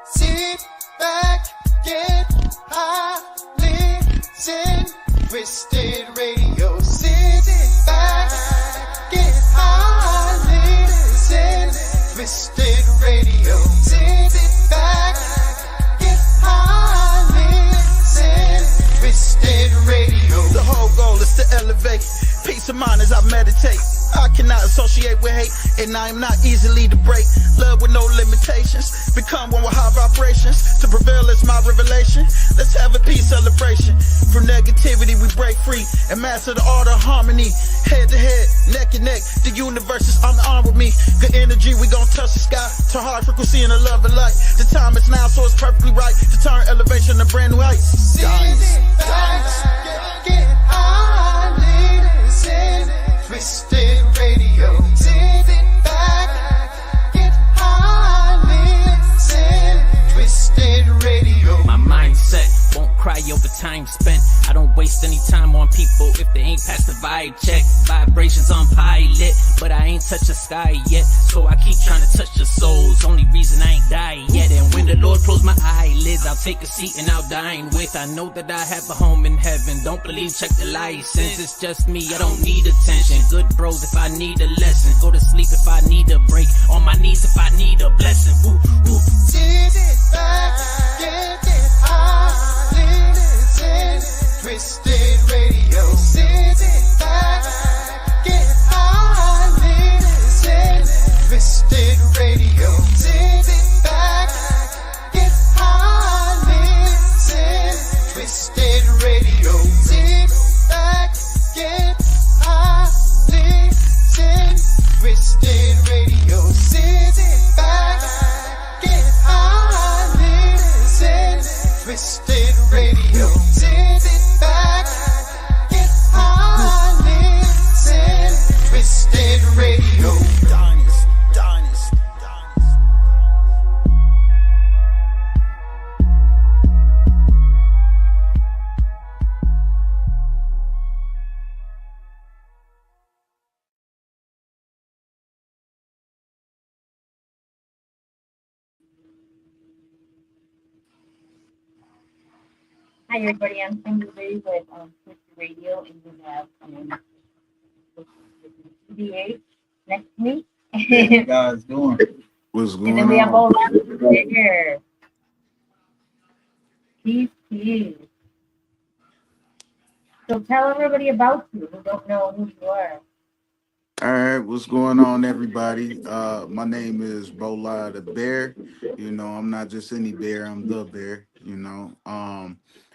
Sit back, get high, listen, Twisted Radio. Sit back, get high, listen, Twisted Radio. Sit back, get high, listen, Twisted Radio. The whole goal is to elevate peace of mind as I meditate. I cannot associate with hate, and I am not easily to break. Love with no limitations, become one with high vibrations. To prevail is my revelation. Let's have a peace celebration. From negativity we break free and master the art of harmony. Head to head, neck and neck, the universe is on the arm with me. Good energy, we gon' touch the sky. To high frequency and the love and light. The time is now, so it's perfectly right to turn elevation to brand new heights. Sit back, get high, listen, Twisted Radio. Sit back, get high, listen, Twisted Radio. My mindset won't cry over time spent. I don't waste any time on people if they ain't past the vibe check. Vibrations on pilot, but I ain't touched the sky yet. So I keep trying to touch the souls. Only reason I ain't died yet. And when the Lord close my eyelids, I'll take a seat and I'll dine with. I know that I have a home in heaven. Don't believe, check the license. It's just me, I don't need attention. Good bros if I need a lesson. Go to sleep if I need a break. On my knees if I need a blessing. Woo, woo. Sit back, get high, listen, Twisted Radio. Sit back, get high, listen, Twisted Radio. Sit back, get high, listen, Twisted Radio. Sit back, get high, listen, Twisted Radio. Sit back, get high, listen, Twisted Radio. Sit back, get high, listen, Twisted Radio. Hi everybody, I'm Kimberly with Twisted Radio, and we have B.E.A.R next to me. How you guys doing? What's And going then we have on? Bola here. Peace. So tell everybody about you who don't know who you are. All right, what's going on, everybody? My name is Bola the Bear. You know, I'm not just any bear, I'm the bear, you know.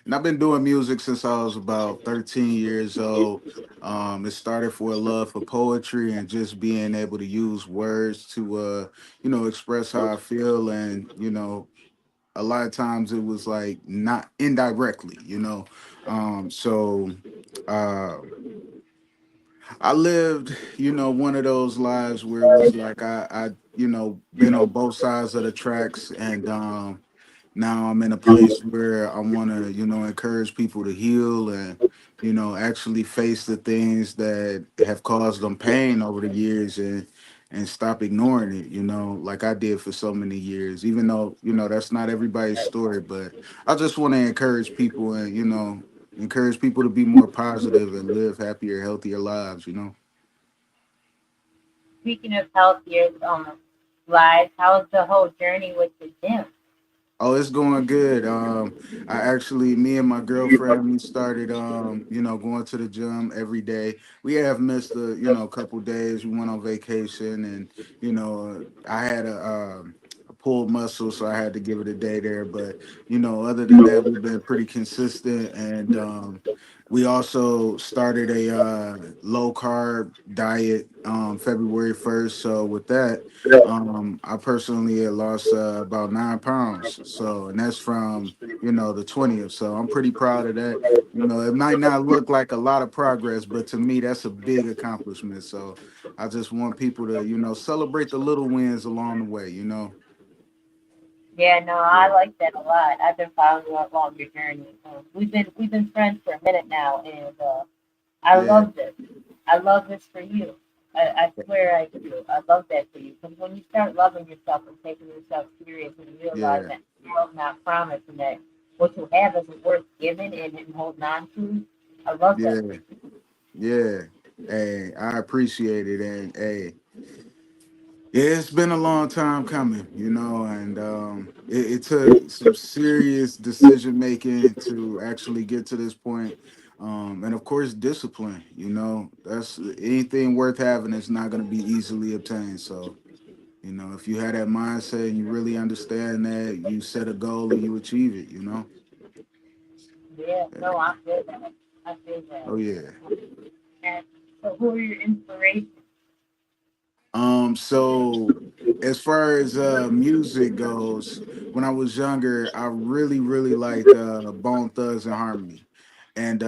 And I've been doing music since I was about 13 years old. It started for a love for poetry and just being able to use words to, express how I feel. And, a lot of times it was like not indirectly, So uh, I lived, one of those lives where it was like I been on both sides of the tracks, and now I'm in a place where I want to, encourage people to heal and, actually face the things that have caused them pain over the years, and stop ignoring it, like I did for so many years, even though, that's not everybody's story. But I just want to encourage people and, encourage people to be more positive and live happier, healthier lives. Speaking of healthier lives, how's the whole journey with the gym? Oh, it's going good. Me and my girlfriend, we started, going to the gym every day. We have missed a couple days. We went on vacation, and, I had a pulled muscle, so I had to give it a day there. But, other than that, we've been pretty consistent. And we also started a low carb diet February 1st. So with that, I personally had lost about 9 pounds. So, and that's from, the 20th. So I'm pretty proud of that. It might not look like a lot of progress, but to me, that's a big accomplishment. So I just want people to, celebrate the little wins along the way. Yeah, no, I like that a lot. I've been following you along your journey. We've been friends for a minute now, and I Yeah. love this. I love this for you. I swear I do. I love that for you. Because when you start loving yourself and taking yourself serious and realize Yeah. that world not promised, and that what you have isn't worth giving and holding on to. I love that. Yeah, yeah. Hey, I appreciate it, and hey, yeah, it's been a long time coming, and it took some serious decision making to actually get to this point. And of course, discipline. That's anything worth having is not going to be easily obtained. So, if you have that mindset and you really understand that, you set a goal and you achieve it. Yeah, no, I feel that. I feel that. Oh yeah. And so, who are your inspirations? So as far as music goes, when I was younger, I really, really like Bone Thugs and Harmony. And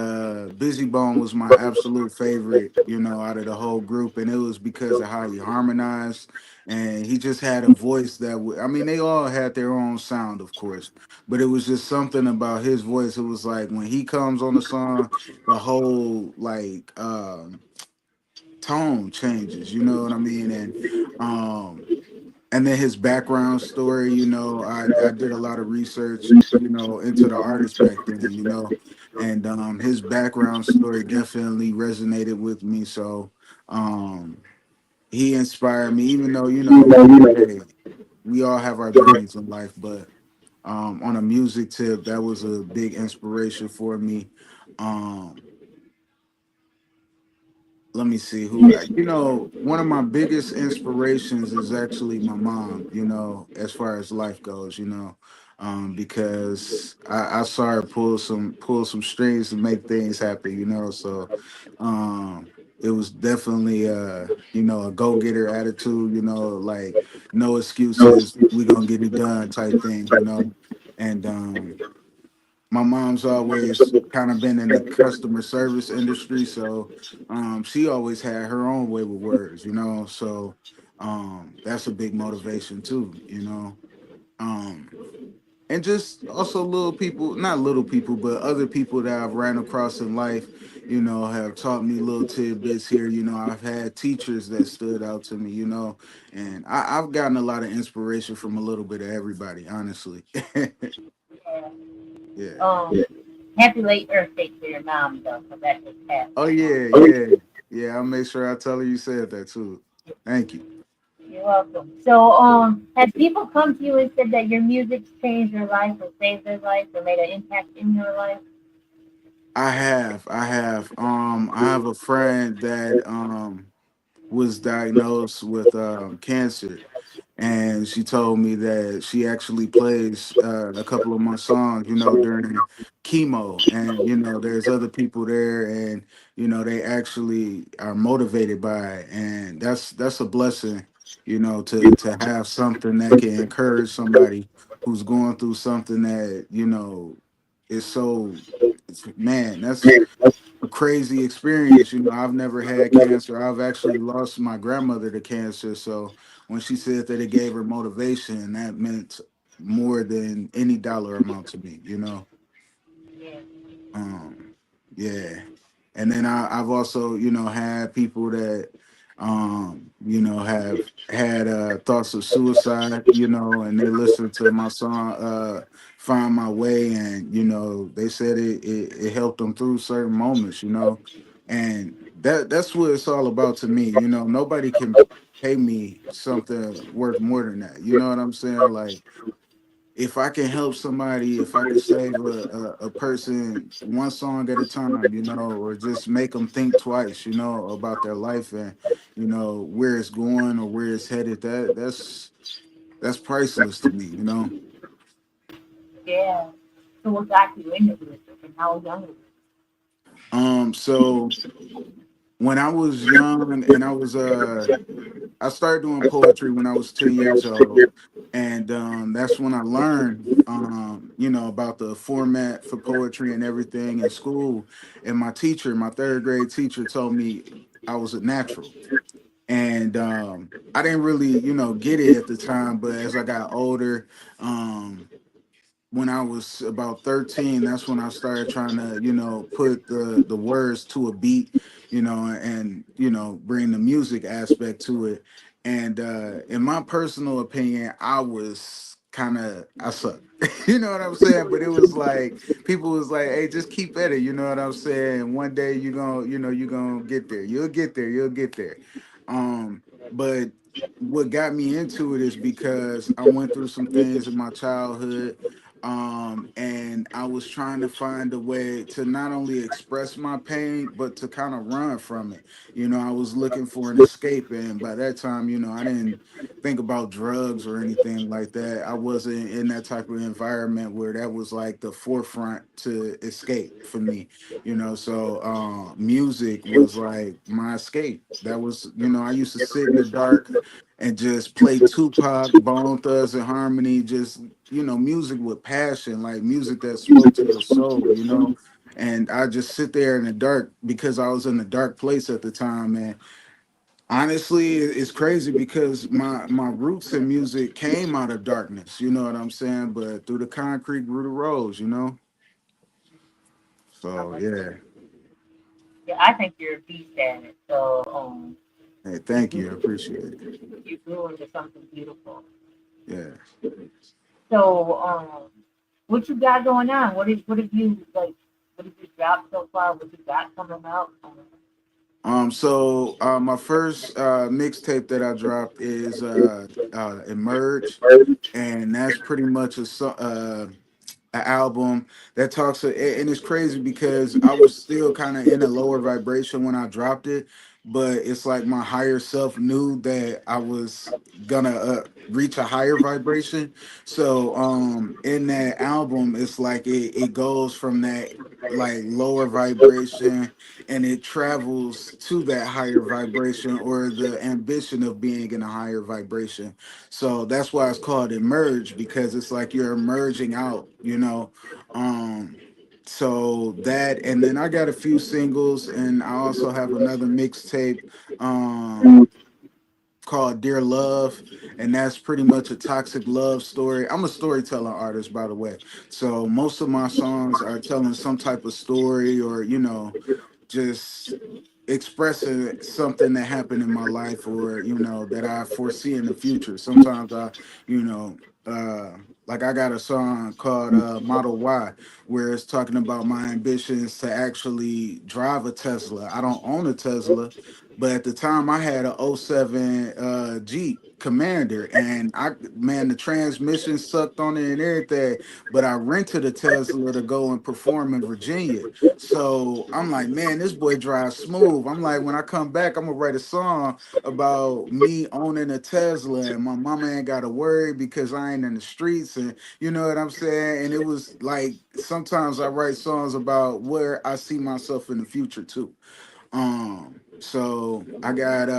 Busy Bone was my absolute favorite, out of the whole group. And it was because of how he harmonized. And he just had a voice that I mean, they all had their own sound, of course, but it was just something about his voice. It was like when he comes on the song, the whole tone changes, you know what I mean? Um and then his background story, I did a lot of research, into the artist back then, and his background story definitely resonated with me. So um he inspired me, even though, hey, we all have our journeys in life, but on a music tip, that was a big inspiration for me. Um Let me see who one of my biggest inspirations is actually my mom, as far as life goes, because I saw her pull some strings to make things happen, so it was definitely a go-getter attitude, like no excuses, we gonna get it done type thing, and my mom's always kind of been in the customer service industry, so she always had her own way with words, so that's a big motivation too, um and just also little people, not little people, but other people that I've ran across in life, have taught me little tidbits here. I've had teachers that stood out to me, and I've gotten a lot of inspiration from a little bit of everybody, honestly. Yeah. Yeah. Um, happy late Earth Day to your mom, though, because that just passed. Oh yeah, yeah, yeah. I'll make sure I tell her you said that too. Thank you. You're welcome. So, have people come to you and said that your music's changed their life or saved their life or made an impact in your life? I have a friend that was diagnosed with cancer, and she told me that she actually plays a couple of my songs, during chemo, and there's other people there, and they actually are motivated by it, and that's a blessing, to have something that can encourage somebody who's going through something that is so. Man, that's a crazy experience. I've never had cancer. I've actually lost my grandmother to cancer. So when she said that it gave her motivation, that meant more than any dollar amount to me. Yeah. Um, yeah. And then I've also, had people that, have had thoughts of suicide, and they listened to my song, Find My Way, and, they said it helped them through certain moments, and that's what it's all about to me. Nobody can pay me something worth more than that. You know what I'm saying? Like, if I can help somebody, if I can save a person one song at a time, or just make them think twice, about their life and where it's going or where it's headed, that's priceless to me. Yeah. So, what got you into music and how young were you? So when I was young and I started doing poetry when I was 10 years old. And that's when I learned, about the format for poetry and everything in school. And my teacher, my third grade teacher, told me I was a natural. And I didn't really, get it at the time. But as I got older, um, when I was about 13, that's when I started trying to, put the words to a beat, and bring the music aspect to it. And in my personal opinion, I was kind of I suck. You know what I'm saying? But it was like people was like, "Hey, just keep at it." You know what I'm saying? One day you gonna, you gonna get there. You'll get there. You'll get there. But what got me into it is because I went through some things in my childhood. And I was trying to find a way to not only express my pain, but to kind of run from it. I was looking for an escape, and by that time, I didn't think about drugs or anything like that. I wasn't in that type of environment where that was like the forefront to escape for me. So music was like my escape. That was, I used to sit in the dark and just play Tupac, Bone Thugs and Harmony, just music with passion, like music that spoke to your soul. And I just sit there in the dark because I was in a dark place at the time. And honestly, it's crazy because my roots in music came out of darkness. You know what I'm saying? But through the concrete grew the rose. I So like that. yeah. Yeah, I think you're a beast at it. So Hey, you thank you. I grew, appreciate it. you grew into something beautiful. Yeah. So what you got going on? What have you like? What have you dropped so far? What you got coming out? So my first mixtape that I dropped is Emerge, and that's pretty much an album that talks and it's crazy because I was still kind of in a lower vibration when I dropped it, but it's like my higher self knew that I was gonna reach a higher vibration. So in that album it's like it goes from that like lower vibration and it travels to that higher vibration or the ambition of being in a higher vibration. So that's why it's called emerge, because it's like you're emerging out. So that, and then I got a few singles, and I also have another mixtape called Dear Love, and that's pretty much a toxic love story. I'm a storytelling artist, by the way. So most of my songs are telling some type of story or, just expressing something that happened in my life or that I foresee in the future. Sometimes you know uh like I got a song called Model Y, where it's talking about my ambitions to actually drive a Tesla. I don't own a Tesla, but at the time I had a '07 Jeep Commander, and man, the transmission sucked on it and everything, but I rented a Tesla to go and perform in Virginia. So I'm like, man, this boy drives smooth. I'm like, when I come back, I'm gonna write a song about me owning a Tesla and my mama ain't gotta worry because I ain't in the streets, and you know what I'm saying? And it was like sometimes I write songs about where I see myself in the future too. So I got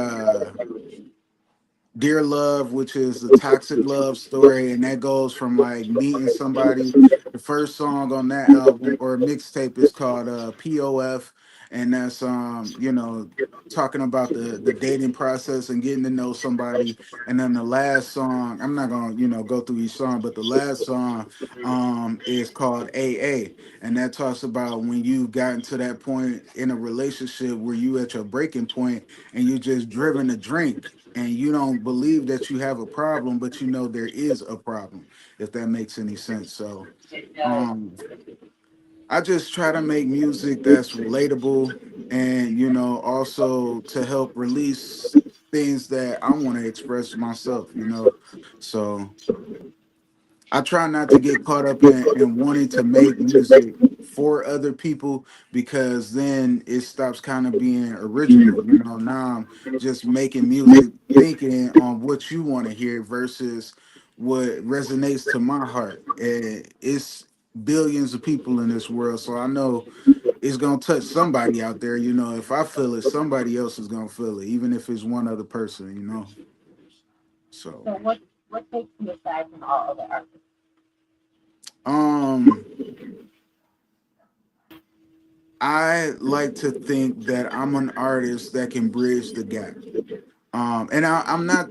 Dear Love, which is a toxic love story, and that goes from like meeting somebody. The first song on that album or mixtape is called POF, and that's talking about the dating process and getting to know somebody. And then the last song, I'm not gonna go through each song, but the last song is called AA, and that talks about when you gotten to that point in a relationship where you at your breaking point and you just driven to drink and you don't believe that you have a problem, but there is a problem, if that makes any sense. So It does. um I just try to make music that's relatable and also to help release things that I want to express myself. So I try not to get caught up in wanting to make music for other people, because then it stops kind of being original. Now I'm just making music thinking on what you want to hear versus what resonates to my heart. And it's billions of people in this world, so I know it's gonna touch somebody out there. If I feel it, somebody else is gonna feel it, even if it's one other person. So So what takes you aside from all other artists? um I like to think that I'm an artist that can bridge the gap. And I'm not.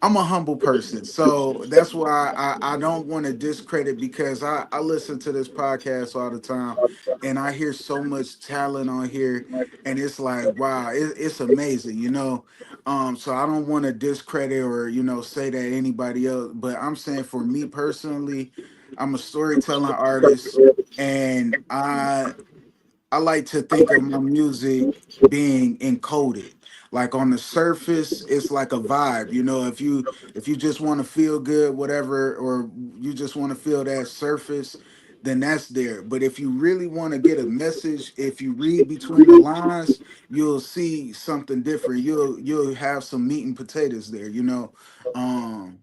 I'm a humble person, so that's why I don't want to discredit, because I listen to this podcast all the time, and I hear so much talent on here, and it's like wow, it's amazing. So I don't want to discredit or say that anybody else, but I'm saying for me personally, I'm a storytelling artist, and I like to think of my music being encoded. Like on the surface, it's like a vibe. If you just want to feel good, whatever, or you just want to feel that surface, then that's there. But if you really want to get a message, if you read between the lines, you'll see something different. You'll have some meat and potatoes there. Um,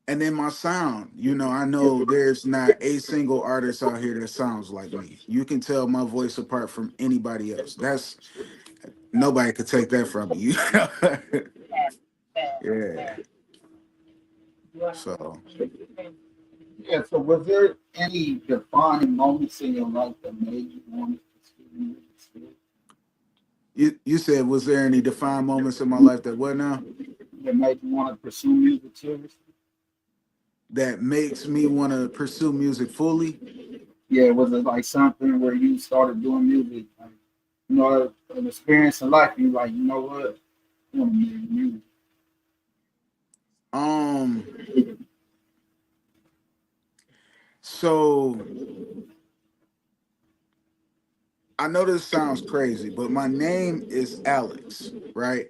and then my sound, I know there's not a single artist out here that sounds like me. You can tell my voice apart from anybody else. That's nobody could take that from you. Fair, fair, Yeah. fair. You want So to? Yeah, so was there any defining moments in your life that made you want to pursue music? you said, was there any defined moments in my life that what now That made you want to pursue music seriously? that makes me want to pursue music fully? Yeah, was it like something where you started doing music, like, an experience in life, and you like, you know what, I want to make music. Um. So I know this sounds crazy, but my name is Alex, right?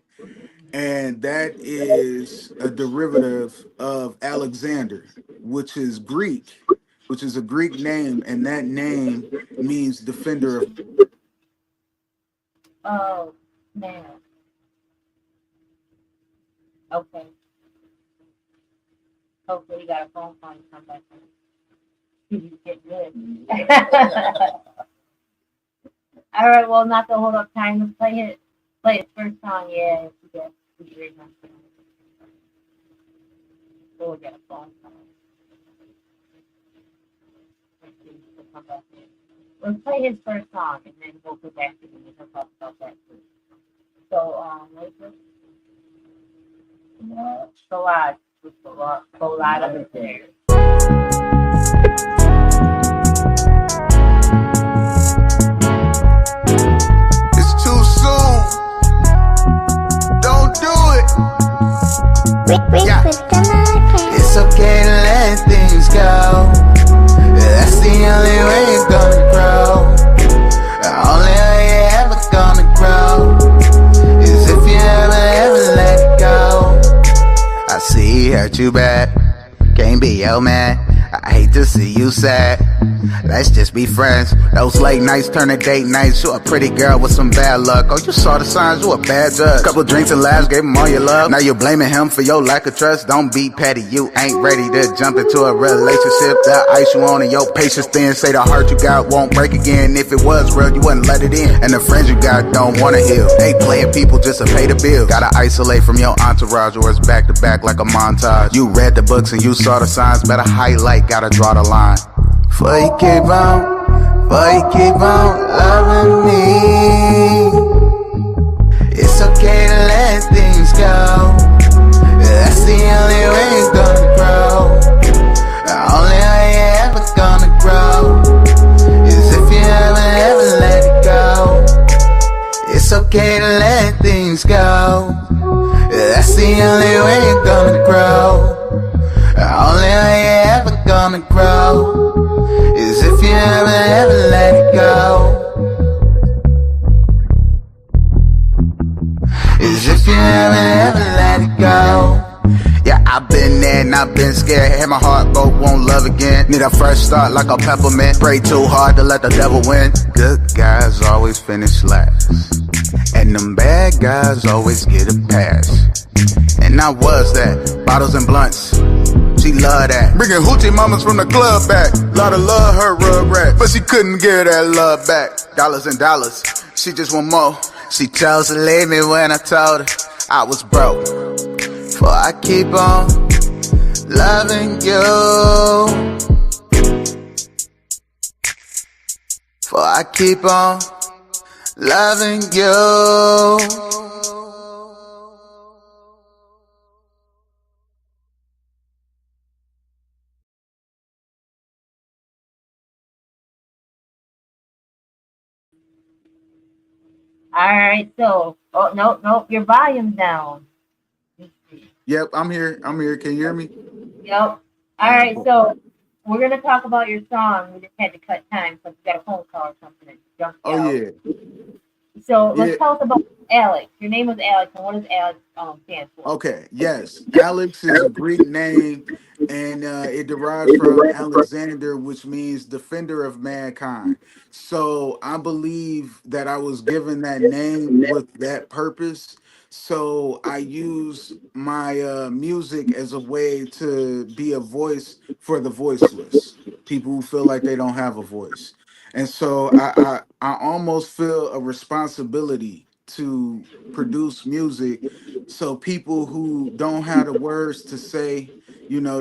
And that is a derivative of Alexander, which is Greek, which is a Greek name, and that name means defender of. Oh, man. Okay. Hopefully you got a phone call and come back. You get good. All right, well, not to hold up time, let's play it. Play his first song, yeah. Yeah, we read my song. So we'll get a phone call. Let's see if he'll come back in. Let's play his first song, and then we'll go back to him and he'll talk about that too. So, what's it? Collage. Collage of there. It's too soon. Don't do it. Yeah. It's okay to let things go. That's the only way you're gonna grow. The only way you're ever gonna grow is if you ever let it go. I see he hurt you bad. Can't be your man. I hate to see you sad. Let's just be friends. Those late nights turn to date nights. You a pretty girl with some bad luck. Oh, you saw the signs, you a bad judge. Couple drinks and laughs, gave him all your love. Now you're blaming him for your lack of trust. Don't be petty, you ain't ready to jump into a relationship. That ice you on and your patience thin. Say the heart you got won't break again. If it was real, you wouldn't let it in. And the friends you got don't wanna heal. They playing people just to pay the bill. Gotta isolate from your entourage or it's back to back like a montage. You read the books and you saw the signs. Better highlight, gotta draw the line. Before you keep on loving me, it's okay to let things go. That's the only way you're gonna grow. The only way you're ever gonna grow is if you ever let it go. It's okay to let things go. That's the only way you're gonna grow. The only way you're ever gonna grow is if you ever let it go. Is if you ever let it go. Yeah, I've been there and I've been scared. Had my heart broke, won't love again. Need a fresh start like a peppermint. Pray too hard to let the devil win. Good guys always finish last, and them bad guys always get a pass. And I was that. Bottles and blunts, she love that. Bringing hoochie mamas from the club back. Lot of love her rugrat, but she couldn't get that love back. Dollars and dollars, she just want more. She chose to leave me when I told her I was broke. For I keep on loving you. For I keep on loving you. All right. So, oh nope, nope, your volume's down. Let's see. Yep, I'm here. I'm here. Can you hear me? Yep. All All right. right. So we're gonna talk about your song. We just had to cut time because we got a phone call or something and jumped Oh out. yeah, So let's yeah. tell us about Alex. Your name was Alex, and what does Alex stand for? Okay, yes. Alex is a Greek name, and it derives from Alexander, which means defender of mankind. So I believe that I was given that name with that purpose. So I use my music as a way to be a voice for the voiceless, people who feel like they don't have a voice. And so I almost feel a responsibility to produce music so people who don't have the words to say,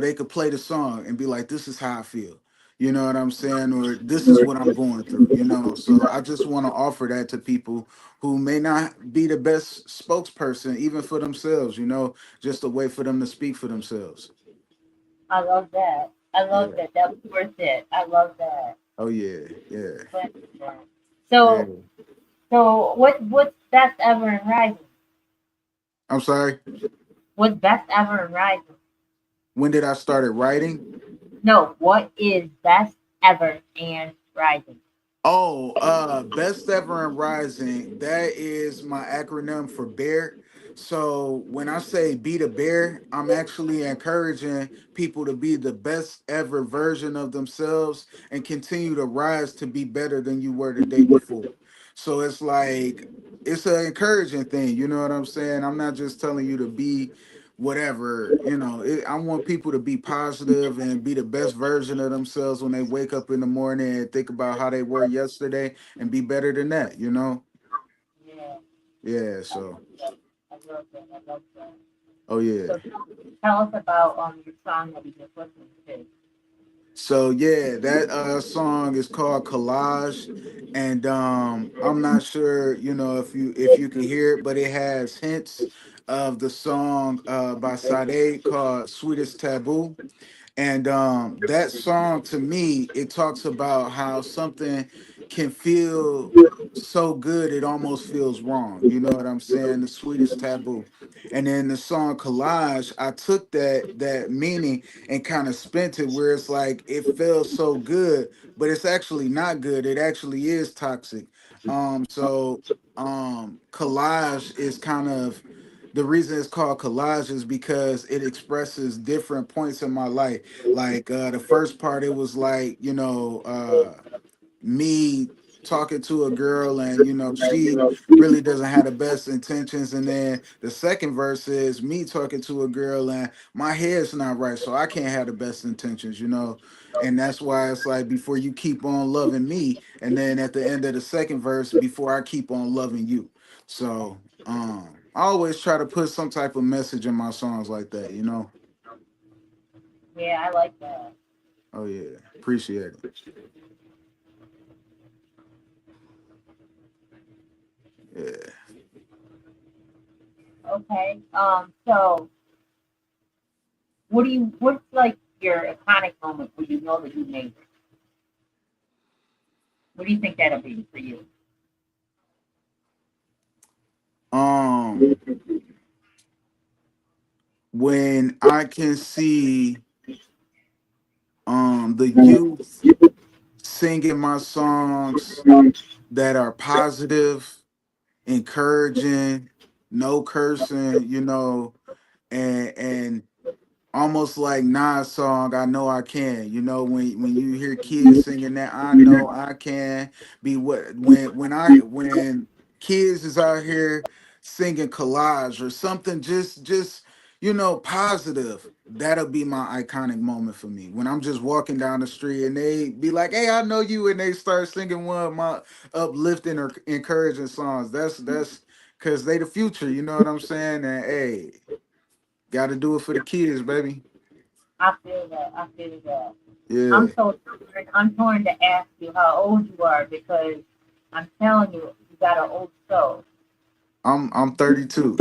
they could play the song and be like, this is how I feel. You know what I'm saying? Or this is what I'm going through. So I just want to offer that to people who may not be the best spokesperson, even for themselves, just a way for them to speak for themselves. I love that. I love Yeah. that. That was worth it. I love that. Oh yeah. Yeah. But, yeah. Yeah. So, what's best ever in Rising? I'm sorry. What's best ever in Rising? When did I started writing? No, what is best ever and Rising? Oh, best ever and rising. That is my acronym for bear. So when I say be the bear, I'm actually encouraging people to be the best ever version of themselves and continue to rise to be better than you were the day before. So it's like it's an encouraging thing, you know what I'm saying? I'm not just telling you to be whatever. I want people to be positive and be the best version of themselves when they wake up in the morning and think about how they were yesterday and be better than that. Yeah, Yeah, I so love that. I love that. I love that. oh yeah. So tell us about your song that we just listened to. So yeah, that song is called Collage, and I'm not sure, if you can hear it, but it has hints of the song by Sade called Sweetest Taboo. And that song to me, it talks about how something can feel so good it almost feels wrong. You know what I'm saying? The sweetest taboo. And then the song Collage, I took that meaning and kind of spent it where it's like it feels so good, but it's actually not good. It actually is toxic. So collage is kind of the reason it's called collage is because it expresses different points in my life. Like the first part, it was like, me talking to a girl and she really doesn't have the best intentions, and then the second verse is me talking to a girl and my head's not right, so I can't have the best intentions. And that's why it's like before you keep on loving me, and then at the end of the second verse, before I keep on loving you. So I always try to put some type of message in my songs like that. Yeah, I like that. Oh yeah, appreciate it. Yeah. Okay. So what's like your iconic moment where you know that you made it? What do you think that'll be for you? um when I can see the youth singing my songs that are positive, encouraging, no cursing, and almost like Nas song, I know I can. When you hear kids singing that, I know I can be what when kids is out here singing collage or something, just positive. That'll be my iconic moment for me when I'm just walking down the street and they be like, "Hey, I know you," and they start singing one of my uplifting or encouraging songs. That's because they the future. You know what I'm saying? And hey, got to do it for the kids, baby. I feel that. I feel that. Yeah, I'm so torn. I'm torn to ask you how old you are because I'm telling you, you got an old soul. I'm 32.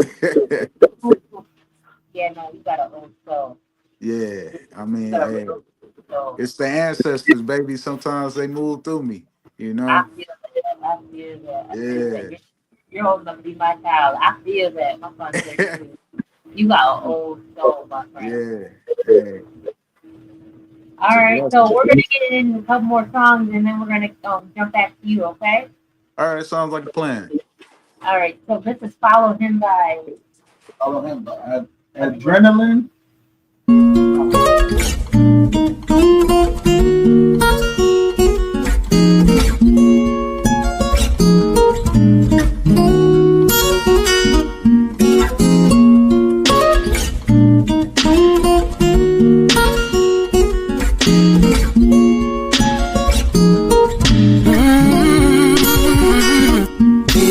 Yeah, no, you got an old soul. Yeah, I You mean, got a hey, real soul. it's the ancestors, baby. Sometimes they move through me, you I know. feel that. I feel that. I feel that. Yeah, You're old enough to be my child. I feel that. My son says too. You got an old soul, my friend. Yeah. Hey. All It's a right, so blessing. we're gonna get into a couple more songs, and then we're gonna jump back to you. Okay? All right, sounds like a plan. All right. So this is "Follow Him" by. Follow him. Adrenaline.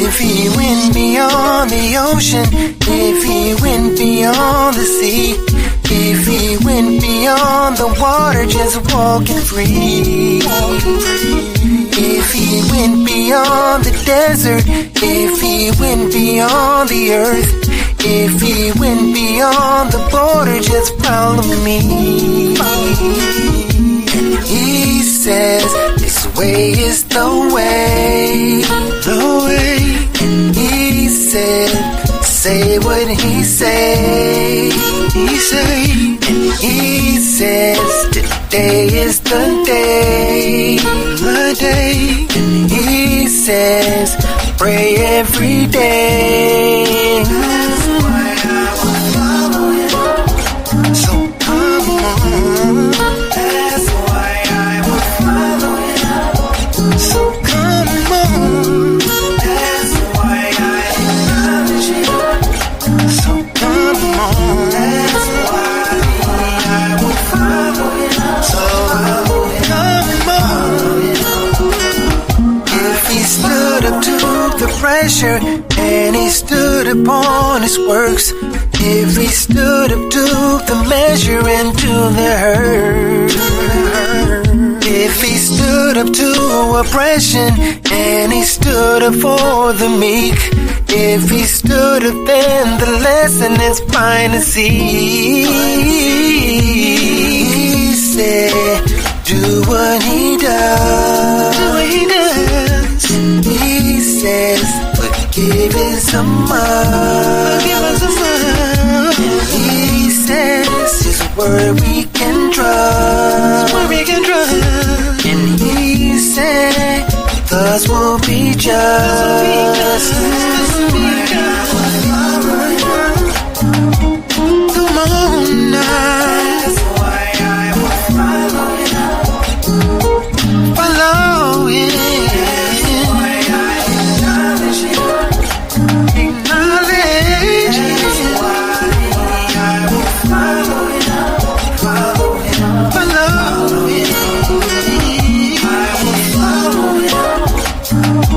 If he went beyond the ocean, if he went beyond the sea, if he went beyond the water, just walking free. If he went beyond the desert, if he went beyond the earth, if he went beyond the border, just follow me. And he says, this way is the way, the way. And he said, say what he say, and he says, today is the day, the day. And he says, pray every day. That's why I will follow him. So come on. That's why I will follow him. So come on. That's why I acknowledge him. So come on. That's why I will follow him. So come on. If he stood up to the pressure and he stood upon his works, if he stood up to the measure and to the hurt, if he stood up to oppression and he stood up for the meek, if he stood up then the lesson is fine to see. He said, do what he does, do what he does. He says, forgive us a month, forgive us a month. And he says, his word we can trust, word we can trust. And he said, thus will be just, come on now. That's why I will follow him. Follow him. That's why I acknowledge him. Acknowledge him. That's why I will follow him. Follow him. Follow him. I will follow him.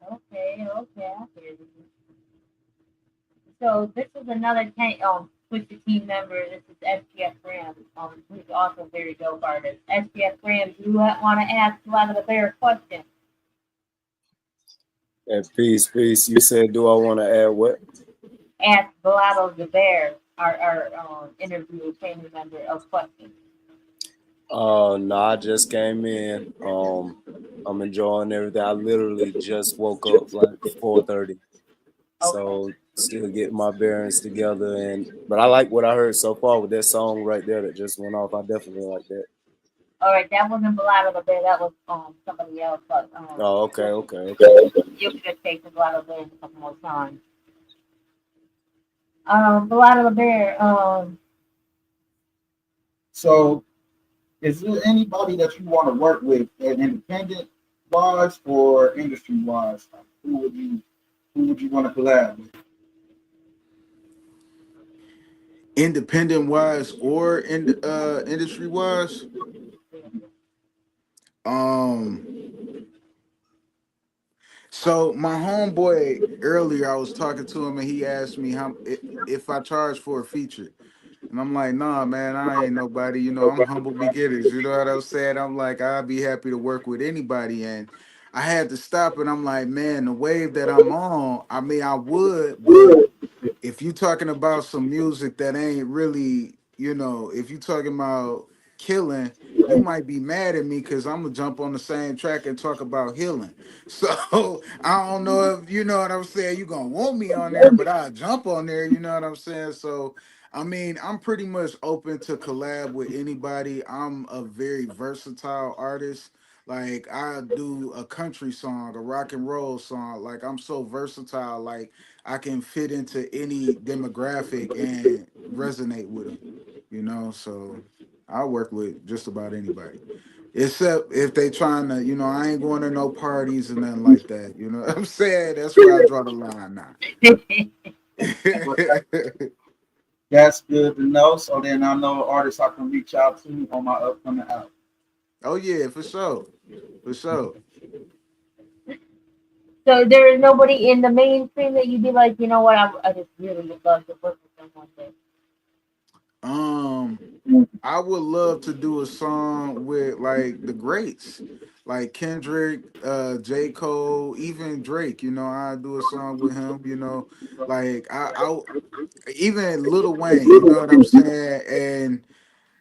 Okay. Okay. I hear you. So this is another Twisted team member. This is SPF Graham, who's also a very dope artist. SPF Graham, do you want to ask a lot of the bear question? And peace. You said, do I want to add what? Ask Blotto the Bear, our interview family member, of questions. No, I just came in. I'm enjoying everything. I literally just woke up like 4:30, so still getting my bearings together. But I like what I heard so far with that song right there that just went off. I definitely like that. All right, that wasn't Blotto the Bear. That was somebody else. But Oh, okay. you can just take the Blotto the Bear a couple more times. Blotto the Bear. So, is there anybody that you want to work with, independent wise or industry wise? Who would you want to collab with? Independent wise or industry wise. Um. So my homeboy earlier, I was talking to him and he asked me if I charge for a feature. And I'm like, nah, man, I ain't nobody. You know, I'm humble beginners. You know what I'm saying? I'm like, I'd be happy to work with anybody. And I had to stop and I'm like, man, the wave that I'm on, I mean, I would, but if you talking about some music that ain't really, you know, if you talking about killing, you might be mad at me because I'm gonna jump on the same track and talk about healing. So I don't know if you know what I'm saying. You gonna want me on there, but I'll jump on there. You know what I'm saying? So I mean, I'm pretty much open to collab with anybody. I'm a very versatile artist. Like I do a country song, a rock and roll song. Like I'm so versatile. Like I can fit into any demographic and resonate with them, you know. So I work with just about anybody, except if they trying to, you know, I ain't going to no parties and nothing like that. You know what I'm saying? That's where I draw the line now. That's good to know. So then I know artists I can reach out to on my upcoming album. Oh yeah, for sure, for sure. So there is nobody in the mainstream that you'd be like, you know what, I just really would love to work with them one day. I would love to do a song with like the greats, like Kendrick, J. Cole, even Drake. You know, I do a song with him. You know, like I even Lil Wayne. You know what I'm saying? And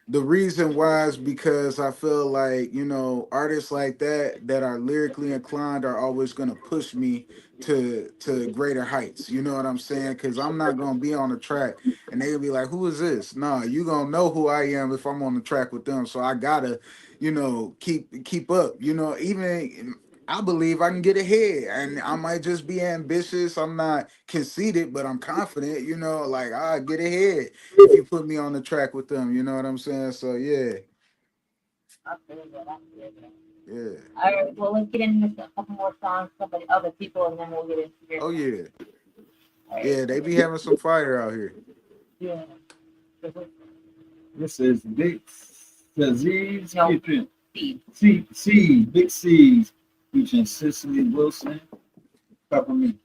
the reason why is because I feel like, you know, artists like that are lyrically inclined are always going to push me to greater heights. You know what I'm saying? Because I'm not going to be on the track and they'll be like, who is this? Nah, you going to know who I am if I'm on the track with them. So I gotta, you know, keep up. You know, even I believe I can get ahead, and I might just be ambitious. I'm not conceited, but I'm confident. You know, like I get ahead if you put me on the track with them. You know what I'm saying? So yeah, I feel that. I feel that. yeah. All right, well, let's get into a couple more songs, somebody, other people, and then we'll get into your Oh song. yeah, All right. yeah. They be having some fire out here. Yeah. This is Big C's No. featuring Steve. Big C's featuring Cicely Wilson. Cover me.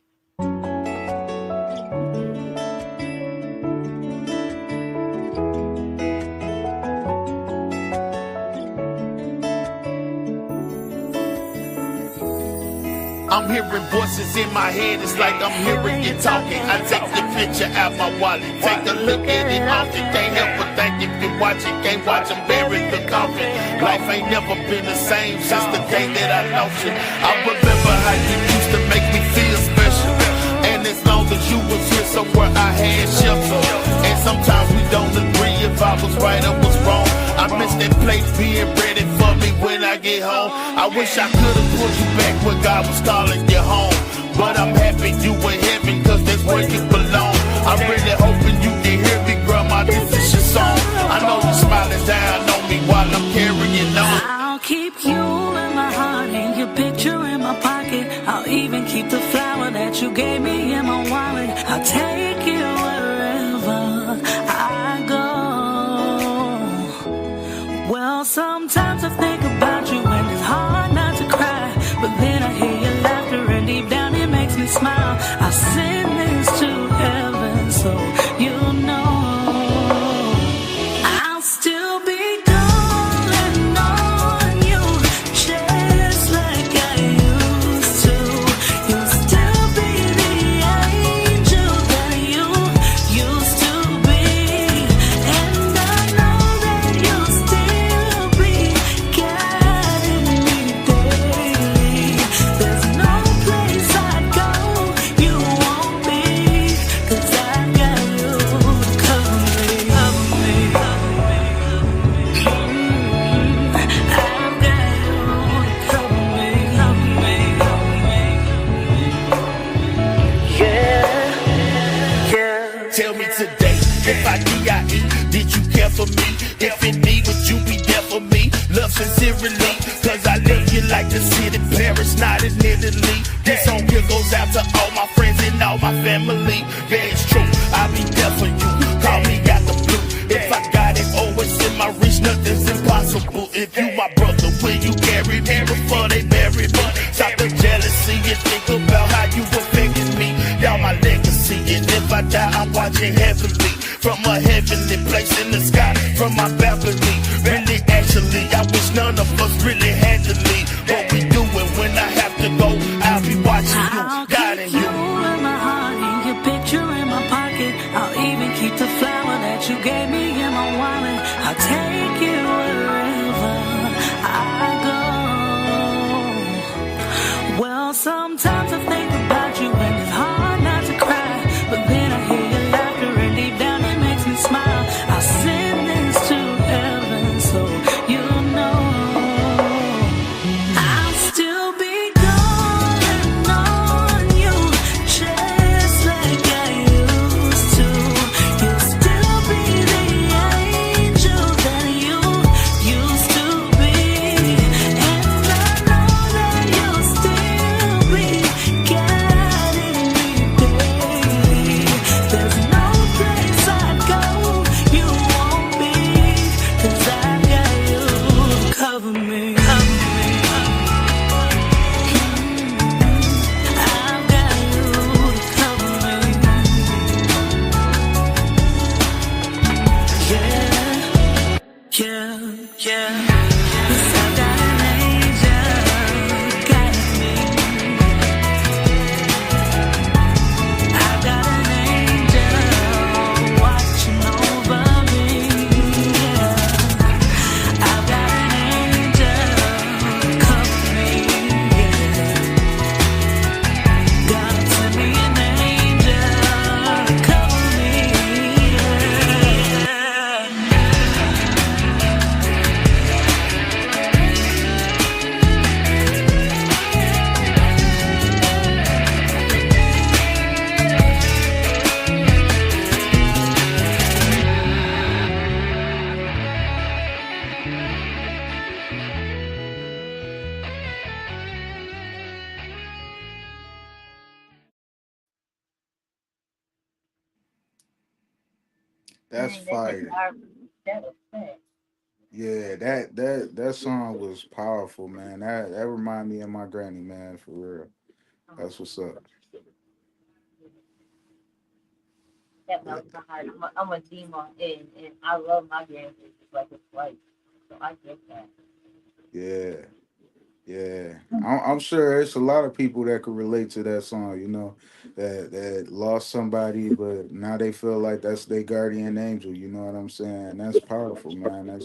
I'm hearing voices in my head, it's like I'm hearing you talking. I take the picture out my wallet, take a look at it often. Can't help but think if you watch it, can't watch them bury the coffin. Life ain't never been the same since the day that I lost you. I remember how you used to make me feel special. And as long as you was here somewhere, I had shelter. And sometimes we don't agree if I was right or was wrong. I miss that place being ready for me when I get home. I wish I could've pulled you back when God was calling you home. But I'm happy you in heaven, cause that's where you belong. I'm really hoping you can hear me, grandma, this is your song. I know you're smiling down on me while I'm carrying on. I'll keep you in my heart and your picture in my pocket. I'll even keep the flower that you gave me in my wallet. I'll take you wherever I go. Well, sometimes I think about you and it's hard not to cry. But then I hear your laughter and deep down it makes me smile. I send this to heaven so you know I'll still be calling on you just like I used to. You'll still be the angel that you used to be. And I know that you'll still be guiding me daily. There's no place I'd go you won't be, 'cause I've got you to cover me, cover me, cover me. I've got you to cover me, cover me, cover me. Yeah, yeah. Tell me today, if I D.I.E., did you care for me? If indeed, would you be there for me? Love sincerely, cause I love you like the city Paris, not in Italy. This song here goes out to all my friends and all my family. Yeah, it's true, I'll be there for you. Call me out the blue. If I got it, always in my reach, nothing's impossible. If you my brother, will you carry me before they bury me? Stop the jealousy and think about how you affected me. Y'all my legacy, and if I die, I'm watching heavenly. from a heavenly place in the sky, from my balcony. Really, actually, I wish none of us really had to leave. What we doing when I have to go, I'll be watching you, guiding you. In my heart, and your picture in my pocket. I'll even keep the flower that you gave me in my wallet. I'll take you wherever I go. Well, sometimes I think about you and it's hard not to cry, but then I hear your laughter and deep down it makes me smile. I'll send this to heaven so you know I'll still be calling on you just like I used to. You'll still be the angel that you used to be, and I know that you'll still be guiding me daily. There's no place I'd go you won't be, 'cause I've got you to cover me. I've got you to cover me. Yeah, yeah. 'Cause I've got an angel guiding me. I've got an angel watching over me. Yeah. I've got an angel cover me. Yeah. God send me an angel cover me. Yeah. That's Dang, fire. that was sick. Yeah, that song was powerful, man. That remind me of my granny, man, for real. That's what's up. That melts my heart. I'm a Dima, and I love my grandparents like it's life. So I get that. Yeah, yeah. I'm sure it's a lot of people that could relate to that song, you know, that lost somebody, but now they feel like that's their guardian angel. You know what I'm saying? That's powerful, man.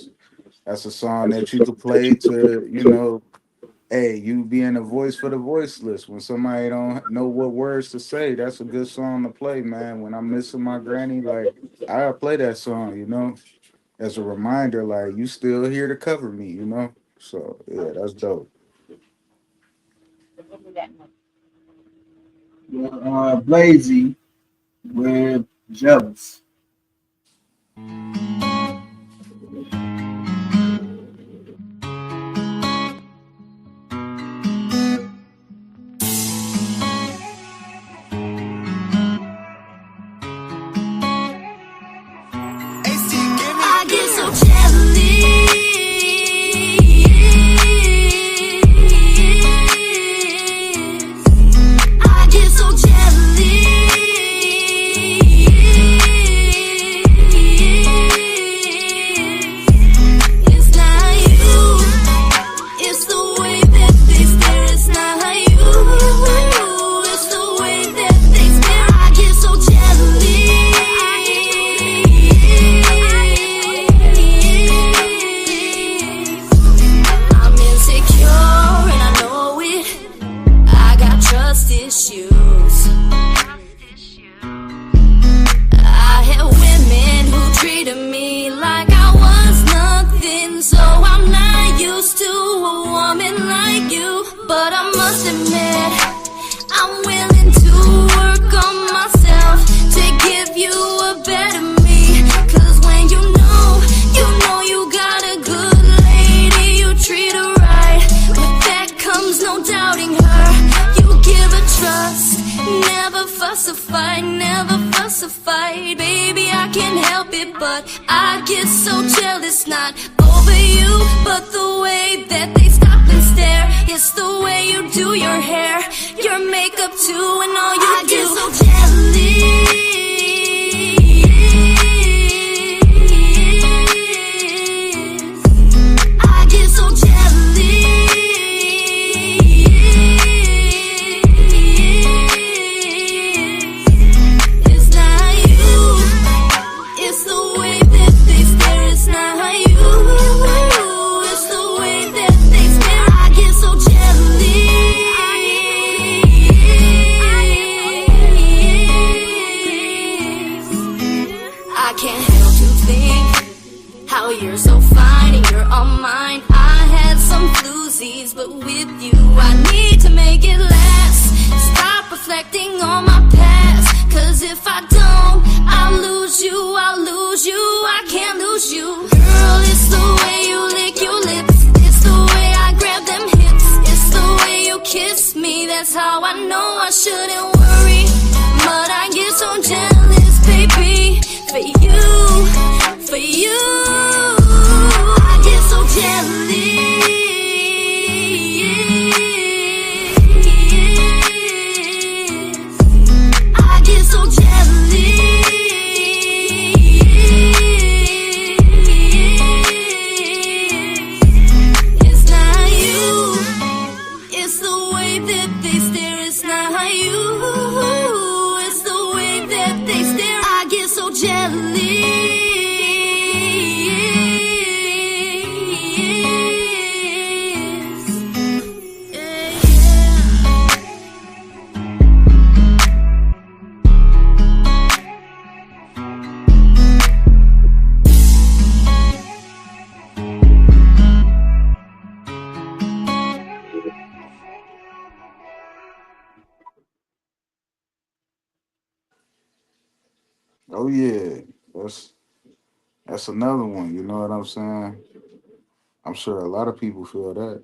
That's a song that you could play to, you know, hey, you being a voice for the voiceless. When somebody don't know what words to say, that's a good song to play, man. When I'm missing my granny, like I'll play that song, you know, as a reminder, like you still here to cover me, you know. So yeah, that's dope. So give me that one. Blazy with Jealous. I get so jealous. I get so jealous. It's not you. It's the way that they stare. It's not you. It's the way that they stare. I get so jealous. I'm insecure and I know it. I got trust issues. I had women who treated me like I was nothing, so I'm not used to a woman like you. But I must admit, I'm willing to work on myself to give you a better me. 'Cause when you know you got a good lady, you treat her right. With that comes no doubting her. You give her trust, never fuss or fight, never fuss or fight. Baby, I can't help it, but I get so jealous. Not over you, but the way that they stop and stare. It's the way you do your hair, your makeup too, and all you do. I get so jealous. if I don't, I'll lose you, I can't lose you. Girl, it's the way you lick your lips, it's the way I grab them hips, it's the way you kiss me, that's how I know I shouldn't worry. But I get so jealous, baby, for you, I get so jealous. I get so jealous. It's not you, it's the way that they stare. It's not you, it's the way that they stare. I get so jealous. Oh yeah, that's another one. You know what I'm saying? I'm sure a lot of people feel that.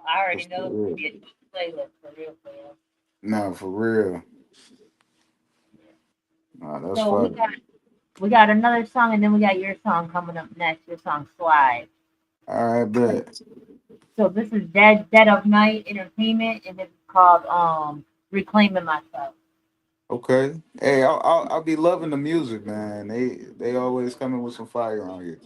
I already What's the know it's gonna real? be a huge playlist for real, for real. Nah, for real. Nah, that's So funny. we got another song, and then we got your song coming up next. Your song "Slide." All right, bet. So this is Dead of Night Entertainment, and it's called "Reclaiming Myself." Okay. Hey, I'll be loving the music, man. They always coming with some fire on here.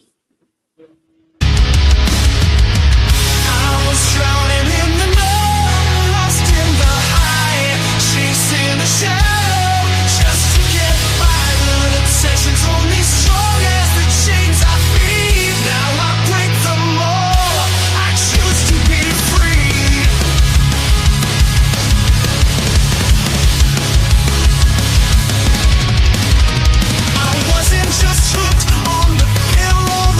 I was drowning in the night, lost in the high, chasing the shadow just to get by. The obsession's only strong as the chains I feed. Now I break them all. I choose to be free. I wasn't just hooked on the pillow.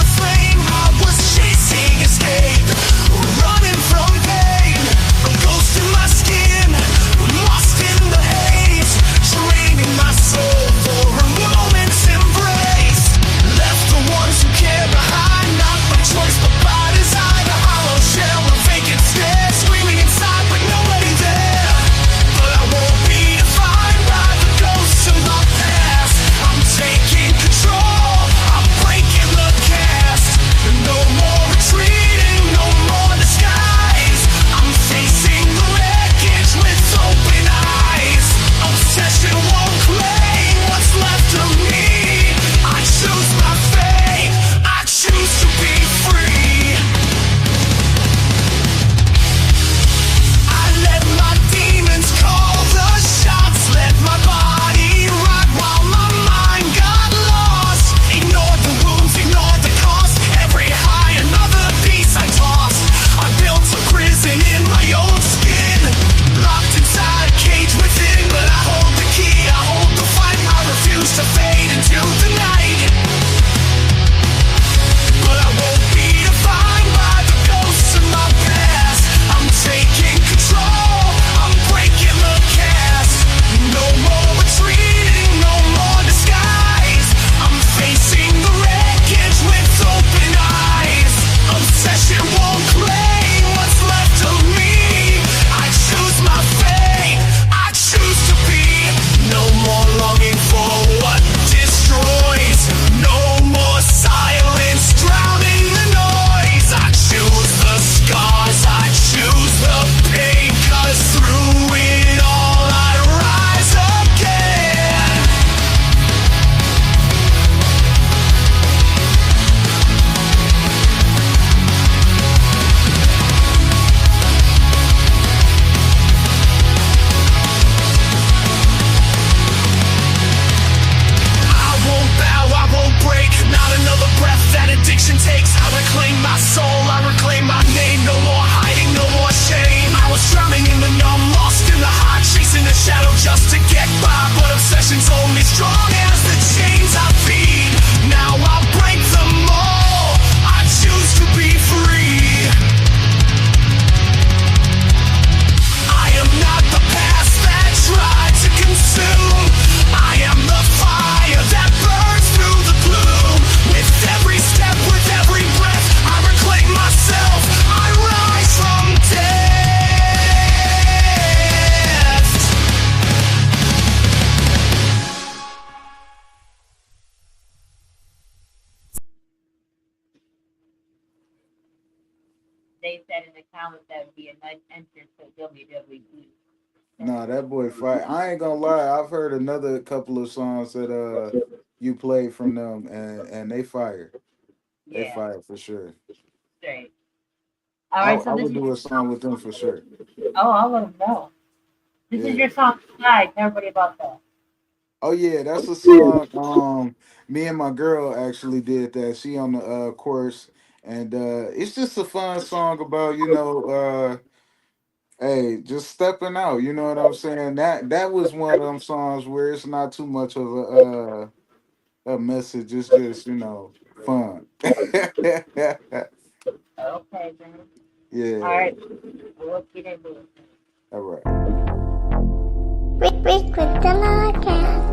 Thomas, that would be a nice entrance to WWE. Nah, that boy fight. I ain't gonna lie. I've heard another couple of songs that you played from them, and they fire. They Yeah, fire for sure. straight. All I right, so I this would is do your a song with them for sure. I'll let them know. This is Yeah. your song, Slide. Tell everybody about that. Oh yeah, that's a song. Me and my girl actually did that. She on the chorus, and it's just a fun song about hey, just stepping out. You know what I'm saying? That was one of them songs where it's not too much of a message. It's just fun. Okay, then. All Yeah. right, we'll get into it. All right. Rick with the podcast.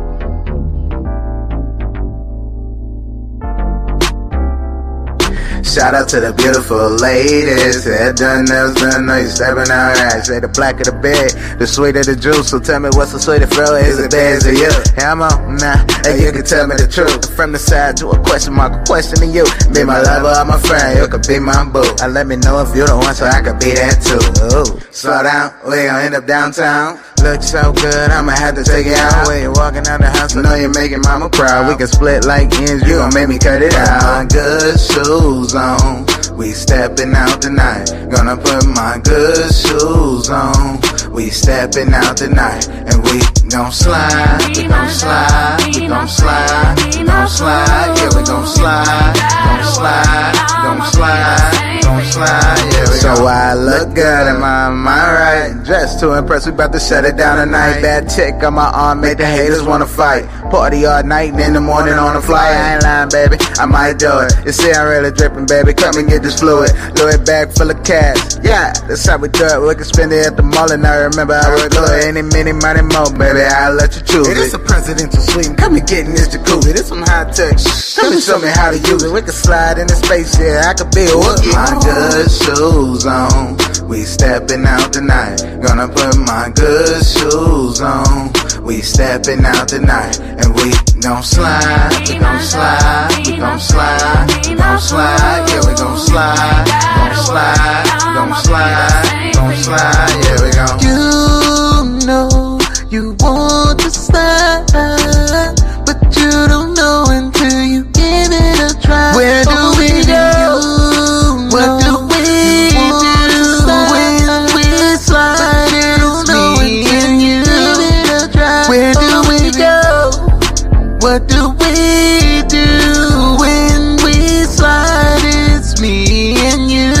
Shout out to the beautiful ladies. Hair done, nails done, know you stepping out right. Say the black of the bed, the sweeter the juice. So tell me what's the sweeter flow? Is it bad or you? Hey, I'm on now, and you can tell me the truth. From the side to a question mark, a question to you. Be my lover or my friend, you could be my boo. And let me know if you the one, so I could be that too. Ooh. Slow down, we gon' end up downtown. Look so good, I'ma have to take it out. When you walking out the house, I know you're making mama proud. We can split like ends, you gon' make me cut it out. My good shoes on, we stepping out tonight. Gonna put my good shoes on. We stepping out tonight, and we gon' slide. We gon' slide. We gon' slide. We gon' slide. Yeah, we gon' slide. Gon' slide. Gon' slide. Gon' slide. Yeah, we so I look good, am I right? Dressed to impress, we bout to shut it down tonight. Bad chick on my arm, make the haters wanna fight. Party all night and in the morning on the fly. I ain't lying, baby, I might do it. You see I'm really dripping, baby, come and get this fluid. Louis bag full of cash, yeah, that's how we do it. We can spend it at the mall and I remember how we do it. Any, many, money, more, baby, I'll let you choose it. This a presidential suite, come and get in this jacuzzi. This some high tech, come and show me how to use it. We can slide in the space, yeah, I could be a wookie. My good shoes on, we stepping out tonight. Gonna put my good shoes on. We stepping out tonight, and we gon' slide. We gon' slide. We gon' slide. We gon' slide. Yeah, we gon' slide. Gon' slide. Gon' slide. Gon' slide. Yeah, we gon'. You know you want to slide, but you don't know until you give it a try. Where do we go? What do we do when we slide? It's me and you. Where do we go? What do we do when we slide? It's me and you.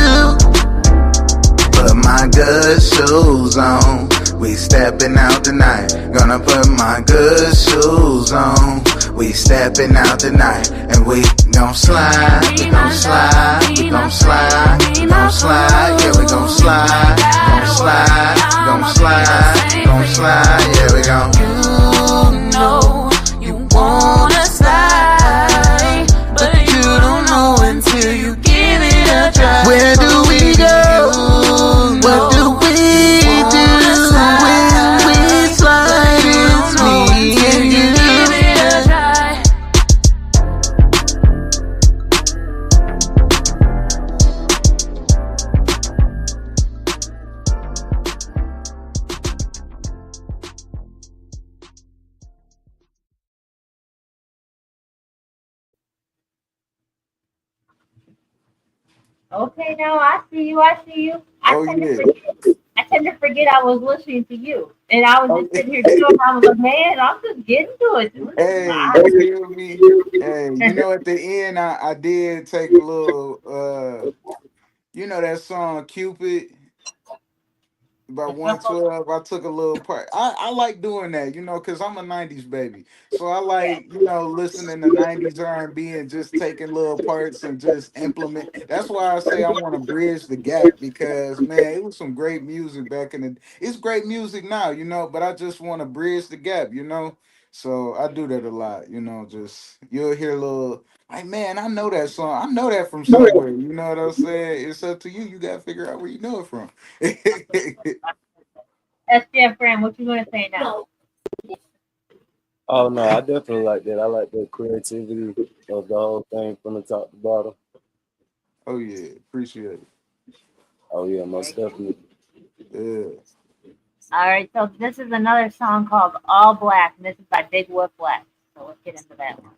Put my good shoes on. We stepping out tonight. Gonna put my good shoes on. We stepping out tonight, and we gon' slide. We gon' slide. We gon' slide. We gon' slide. Yeah, we gon' slide. Gon' slide. Gon' slide. Gon' slide. Yeah, we gon'. You know you wanna slide, but you don't know until you give it a try. Where do we go? What do we do when we slide? It's me and you. Okay, now I see you. I see you. Oh yeah. I tend to forget I was listening to you, and I was Oh, just sitting here chilling. I was like, man, I'm just getting to it. This is hey, live. you feel me? Hey, at the end I did take a little that song Cupid by 112. I took a little part. I like doing that, because I'm a 90s baby. So I Yeah. like, listening to 90s R&B and just taking little parts and just implement. That's why I say I want to bridge the gap because, man, it was some great music back in the. It's great music now, but I just want to bridge the gap. So I do that a lot, just you'll hear a little like, man, I know that song. I know that from somewhere. You know what I'm saying? It's up to you. You gotta figure out where you know it from. SGF friend, what you gonna say now? Oh no, I definitely like that. I like the creativity of the whole thing from the top to bottom. Oh yeah, appreciate it. Oh yeah, most definitely. Yeah. All right, so this is another song called All Black, and this is by Big Wolf West. So let's get into that one.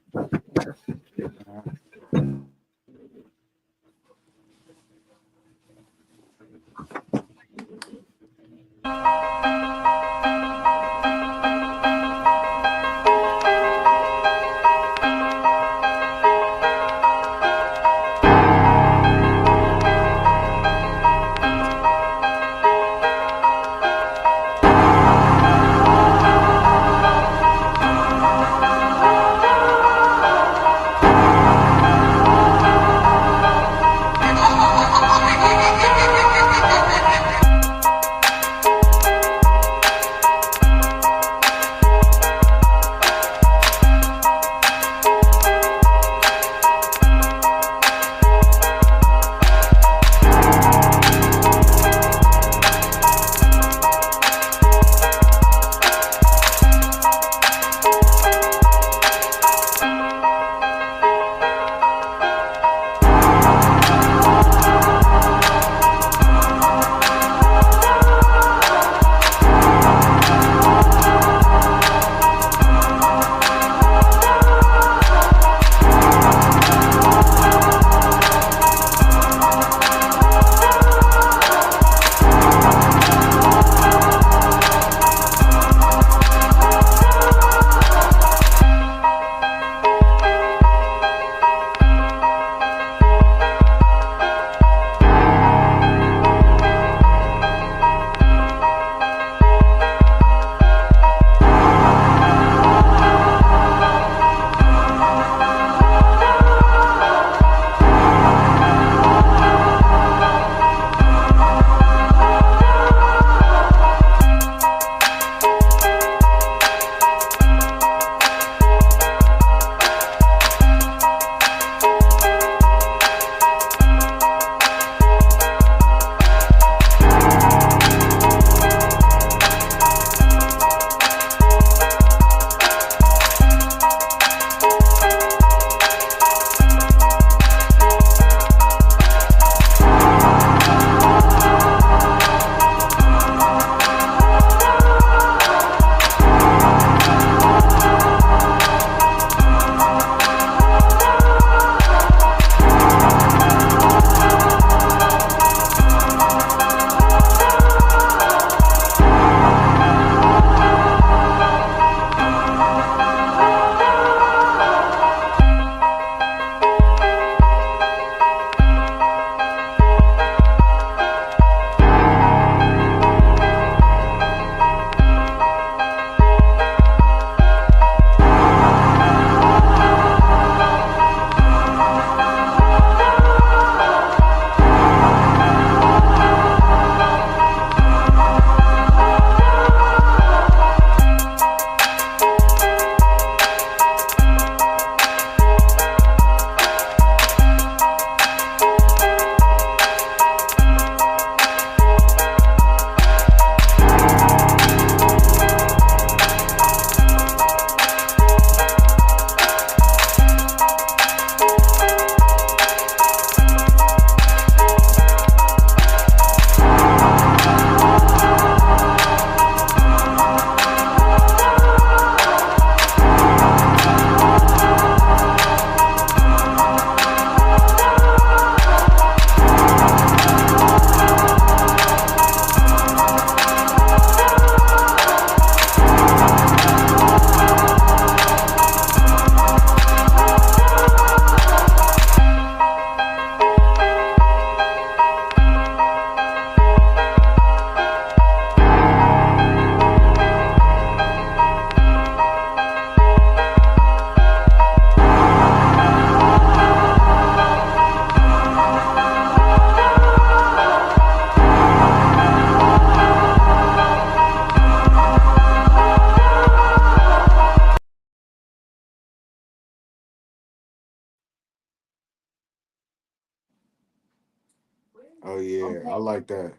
Oh yeah, I Okay. like that.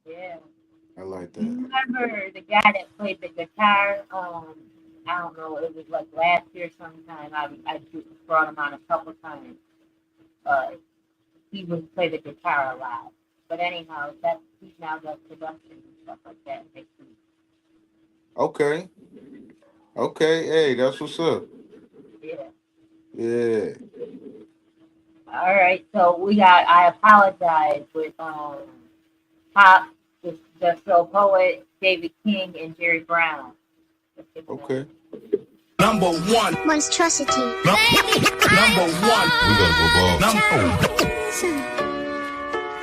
Yeah. I like Do you that. remember the guy that played the guitar? I don't know. It was like last year sometime. I just brought him on a couple times. Uh, he would play the guitar a lot. But anyhow, he now does production and stuff like that. And makes beats. Okay. Okay. Hey, that's what's up. Yeah. Yeah. All right, so we got I Apologize with Pop, the Soul Poet, David King, and Jerry Brown. Okay. Number one. Monstrosity. Number one. We gotta go ball.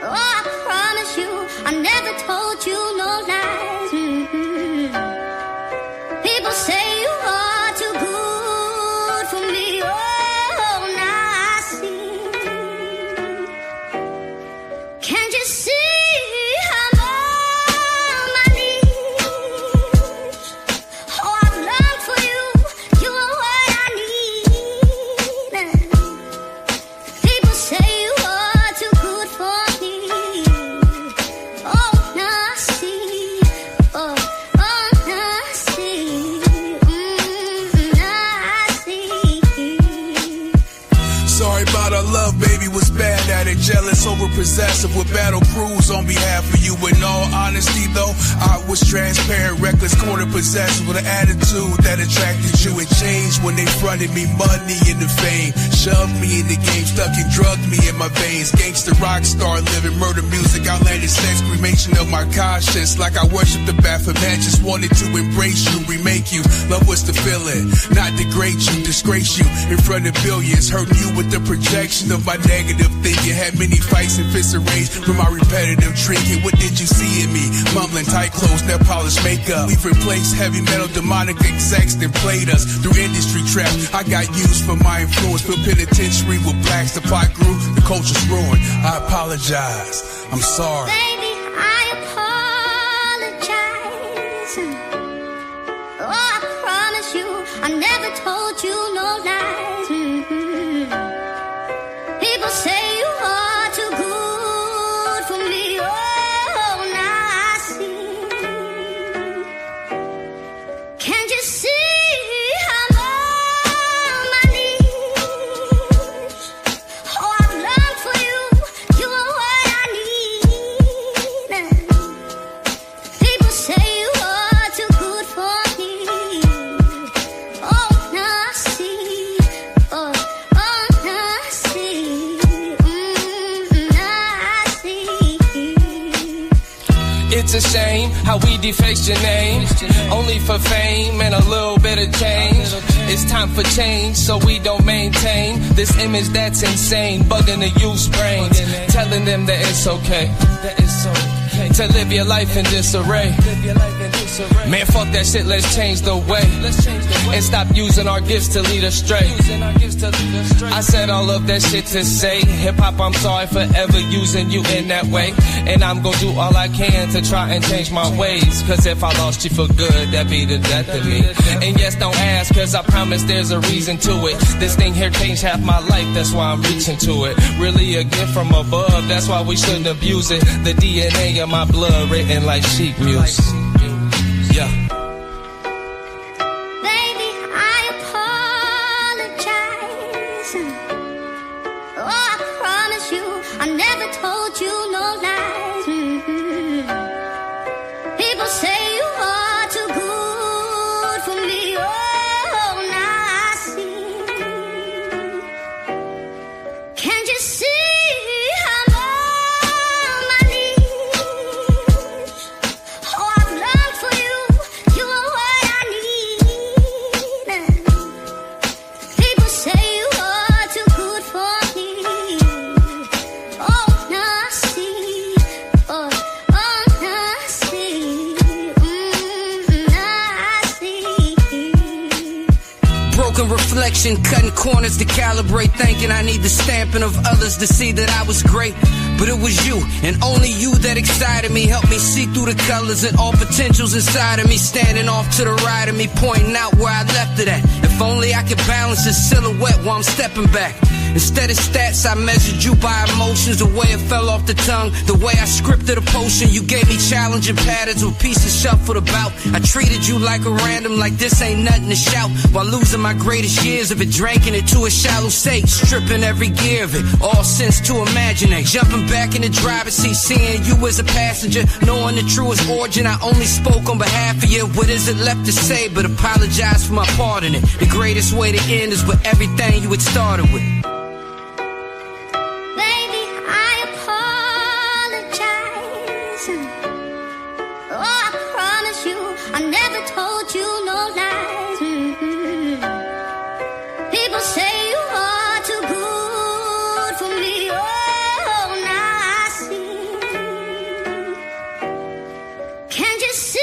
Oh, I promise you, I never told you no lies. People say you are too good for me. Oh, now I see. Can't you see I'm on my knees? Oh, I've longed for you. You are what I need. People say you are too good for me. Oh, now I see. Oh, now I see. Now I see. Sorry about our love, baby, was bad at it. Jealous, over possessive with battle crews on behalf of you. In all honesty, though, I was transparent, reckless, corner possessive with an attitude that attracted you. It changed when they fronted me money and the fame. Shoved me in the game, stuck and drugged me in my veins. Gangster rock star living, murder music, outlandish sex, cremation of my conscience. Like I worship the Baphomet, just wanted to embrace you, remake you. Love was the feeling, not degrade you, disgrace you in front of billions. Hurting you with the projection of my negative thinking. Had many fights and fists arranged from my repetitive drinking. What did you see in me? Mumbling, tight clothes, nail polish, makeup. We've replaced heavy metal, demonic execs, then played us through industry traps. I got used for my influence, put penitentiary with blacks. The plot grew, the culture's ruined. I apologize. I'm sorry. Baby, I apologize. Oh, I promise you, I never told you no lies. People say you are too good for me. Oh, now I see. Can't you see I'm on my knees? Oh, I've longed for you. You are what I need. People say you are too good for me. Oh, now I see. Oh, now I see. Now I see. It's a shame how we defaced your name, only for fame and a little bit of change. It's time for change, so we don't maintain this image that's insane, bugging the youth's brains, telling them that it's okay to live your life in disarray. Man, fuck that shit, let's change the way and stop using our gifts to lead astray. I said all of that shit to say, hip-hop, I'm sorry for ever using you in that way, and I'm gonna do all I can to try and change my ways, cause if I lost you for good, that'd be the death of me. And yes, don't ask, cause I promise there's a reason to it. This thing here changed half my life, that's why I'm reaching to it. Really a gift from above, that's why we shouldn't abuse it. The DNA of my blood written like sheep music. Yeah. Baby, I apologize. Oh, I promise you, I never told you no lies. People say you are too good for me. Oh, now I see. Can't you see I'm on my knees? Oh, I've longed for you. You are what I need. People say you are too good for me. Oh, now I see. Oh, now I see. Now I see. Broken reflection, cutting corners to calibrate, thinking I need the stamping of others to see that I was great. But it was you, and only you that excited me, helped me see through the colors and all potentials inside of me, standing off to the right of me, pointing out where I left it at. If only I could balance this silhouette while I'm stepping back. Instead of stats, I measured you by emotions, the way it fell off the tongue, the way I scripted a potion. You gave me challenging patterns with pieces shuffled about. I treated you like a random, like this ain't nothing to shout, while losing my greatest years of it, drinking it to a shallow state, stripping every gear of it, all sense to imaginate. Jumping back in the driver's seat, seeing you as a passenger, knowing the truest origin. I only spoke on behalf of you. What is it left to say but apologize for my part in it? The greatest way to end is with everything you had started with. Baby, I apologize. Oh, I promise you, I never told you no lies. People say you are too good for me. Oh, now I see. Can't you see?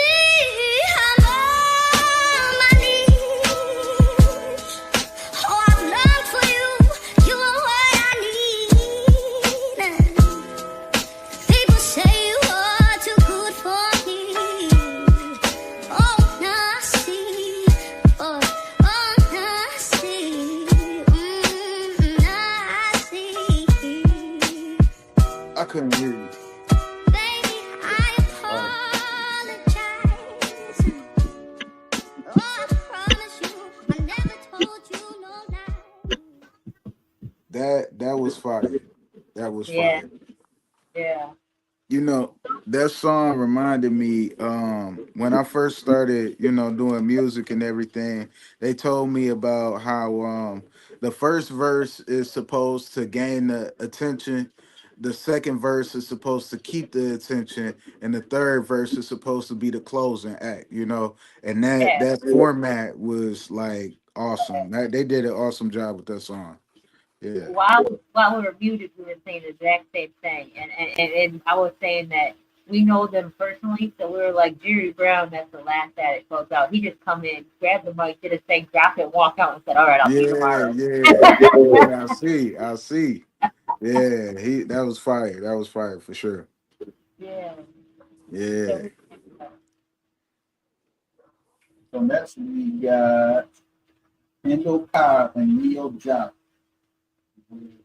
I couldn't hear you. Baby, I apologize. Oh, I promise you, I never told you no lie. That was fire. That was Yeah. fire. Yeah. You know, that song reminded me when I first started, doing music and everything. They told me about how the first verse is supposed to gain the attention, the second verse is supposed to keep the attention, and the third verse is supposed to be the closing act, and that Yeah. that format was like awesome. They did an awesome job with that song. Yeah. While we were muted, we were saying the exact same thing, and I was saying that we know them personally, so we were like Jerry Brown. That's the last that it goes out. He just come in, grabbed the mic, did a thing, dropped it, walked out, and said, "All right, I'll see you tomorrow." Yeah, I see. Yeah, that was fire. That was fire for sure. Yeah. Yeah. So next we got Kendall Cobb and Leo John.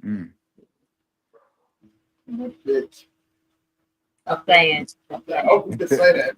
Mm. Bitch. I'm saying. I hope we can say that.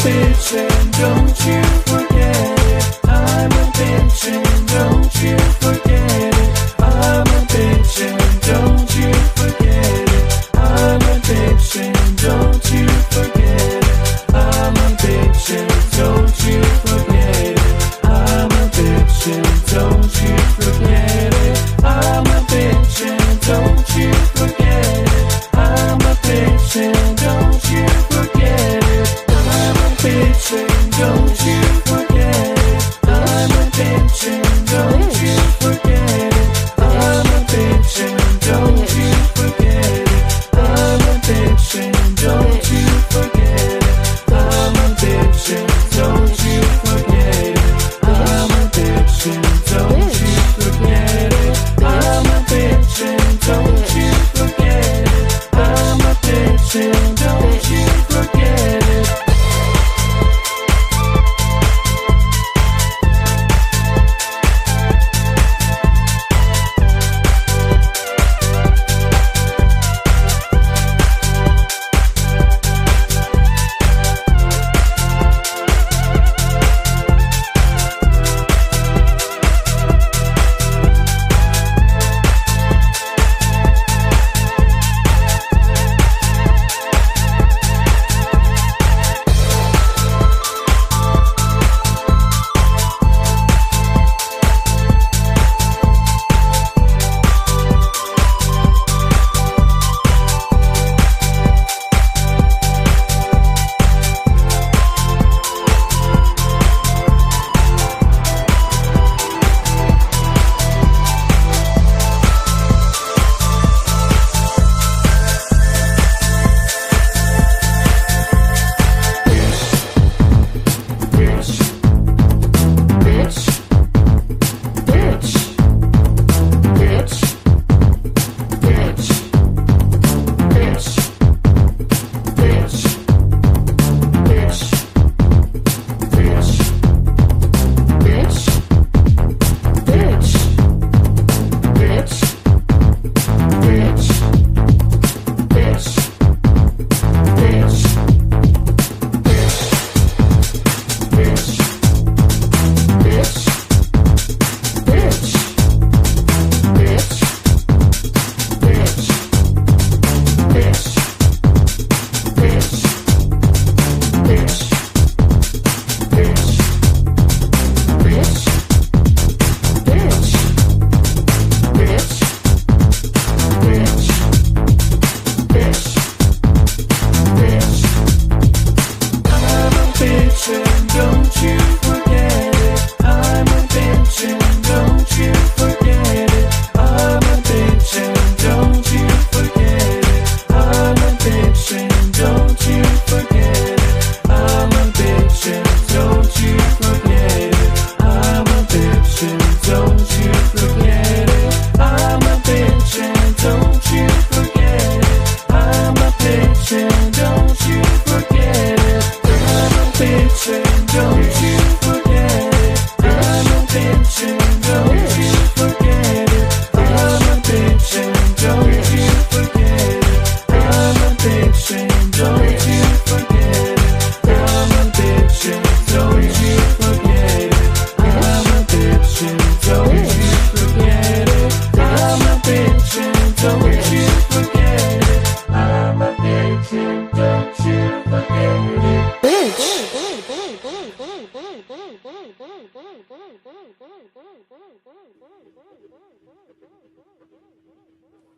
bitch and don't you forget it. I'm a bitch and don't you forget it. I'm a bitch and don't you forget it. I'm a bitch and don't you forget it. I'm a bitch and don't you forget it. I'm a bitch and don't you forget it. I'm a bitch and don't you forget it. I'm a bitch and don't you forget it. I'm a bitch and don't you forget it. I'm a bitch and don't you forget it. I'm a bitch and don't you forget it. I'm a bitch and don't you forget it. I'm a bitch and don't you forget it. I'm a bitch and don't you forget it. I'm a bitch and don't you forget it. I'm a bitch and don't you forget it.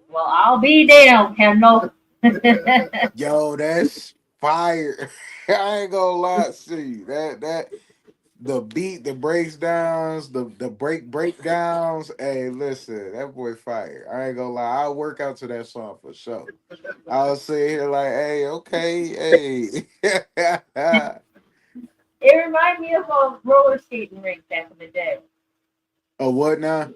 Well, I'll be damned, Kendall. Yo, that's fire. I ain't gonna lie to you. That the beat, the breakdowns, the breakdowns. Hey, listen, that boy fire. I ain't gonna lie. I'll work out to that song for sure. I'll sit here like, hey, okay, hey. It reminds me of roller skating rink back in the day. Oh, what now?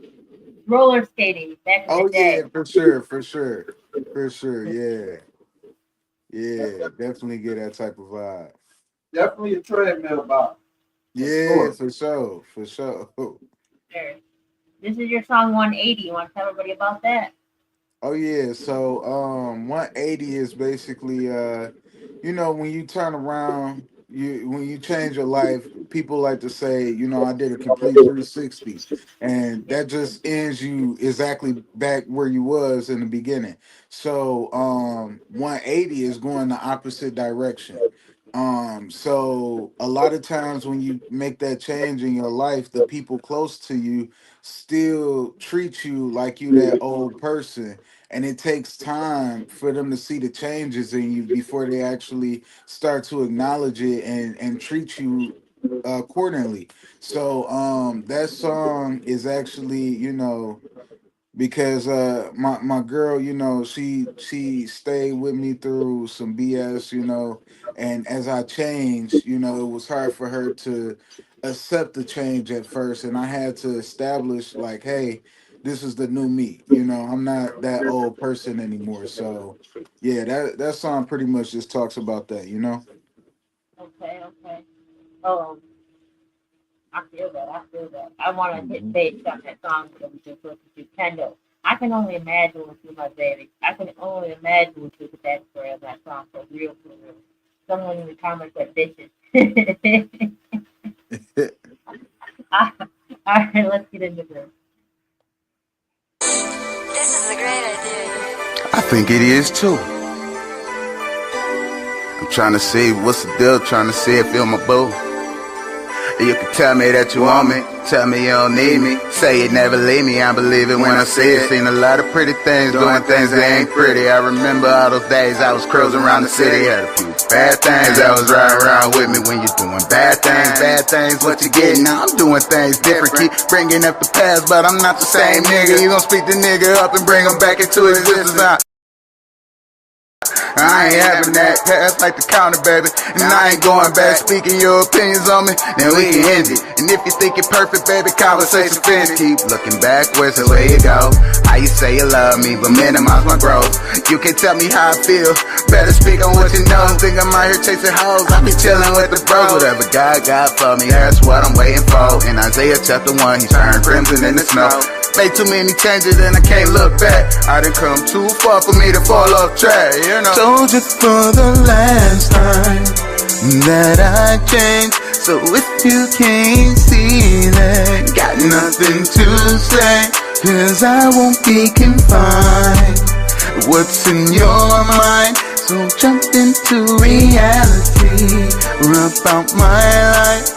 Roller skating back in the Oh yeah, day. for sure, for sure, for sure. Yeah, yeah, definitely get that type of vibe. Definitely a treadmill box for Yeah, sure. for sure, for sure. Sure. This is your song 180. You want to tell everybody about that? Oh yeah, so 180 is basically when you turn around. you when you change your life, people like to say, I did a complete 360, and that just ends you exactly back where you was in the beginning. So 180 is going the opposite direction. So a lot of times when you make that change in your life, the people close to you still treat you like you that old person, and it takes time for them to see the changes in you before they actually start to acknowledge it and treat you accordingly. So that song is actually, because my girl, she stayed with me through some BS, and as I changed, it was hard for her to accept the change at first, and I had to establish like, hey, this is the new me, I'm not that old person anymore. So yeah, that song pretty much just talks about that. Okay, okay. Um, I feel that. I feel that. I want to hit Mhm. based on that song that we just listened to, Kendall. I can only imagine what you, my baby. I can only imagine what you could ask for in that song, for real, for real. Someone in the comments said bitches. All right, let's get into this. This is a great idea. I think it is too. I'm trying to see what's the deal, trying to see if you're my boo. You can tell me that you want me, tell me you don't need me. Say you never leave me, I believe it when I see it. Seen a lot of pretty things, doing things that ain't pretty. I remember all those days I was cruising around the city. Had a few bad things that was riding around with me. When you're doing bad things, what you getting? Now I'm doing things different. Keep bringing up the past, but I'm not the same nigga. You gon' speak the nigga up and bring him back into existence. I ain't having that, pass like the counter, baby. And I ain't going back, speaking your opinions on me, then we can end it. And if you think it perfect, baby, conversation finished. Keep looking backwards, the way you go. How you say you love me, but minimize my growth. You can tell me how I feel, better speak on what you know. Think I'm out here chasing hoes, I be chilling with the bros. Whatever God got for me, that's what I'm waiting for. In Isaiah chapter 1, he turned crimson in the snow. Made too many changes and I can't look back. I done come too far for me to fall off track, Told you for the last time that I changed. So if you can't see that, got nothing to say, 'cause I won't be confined. What's in your mind? So jump into reality, about my life.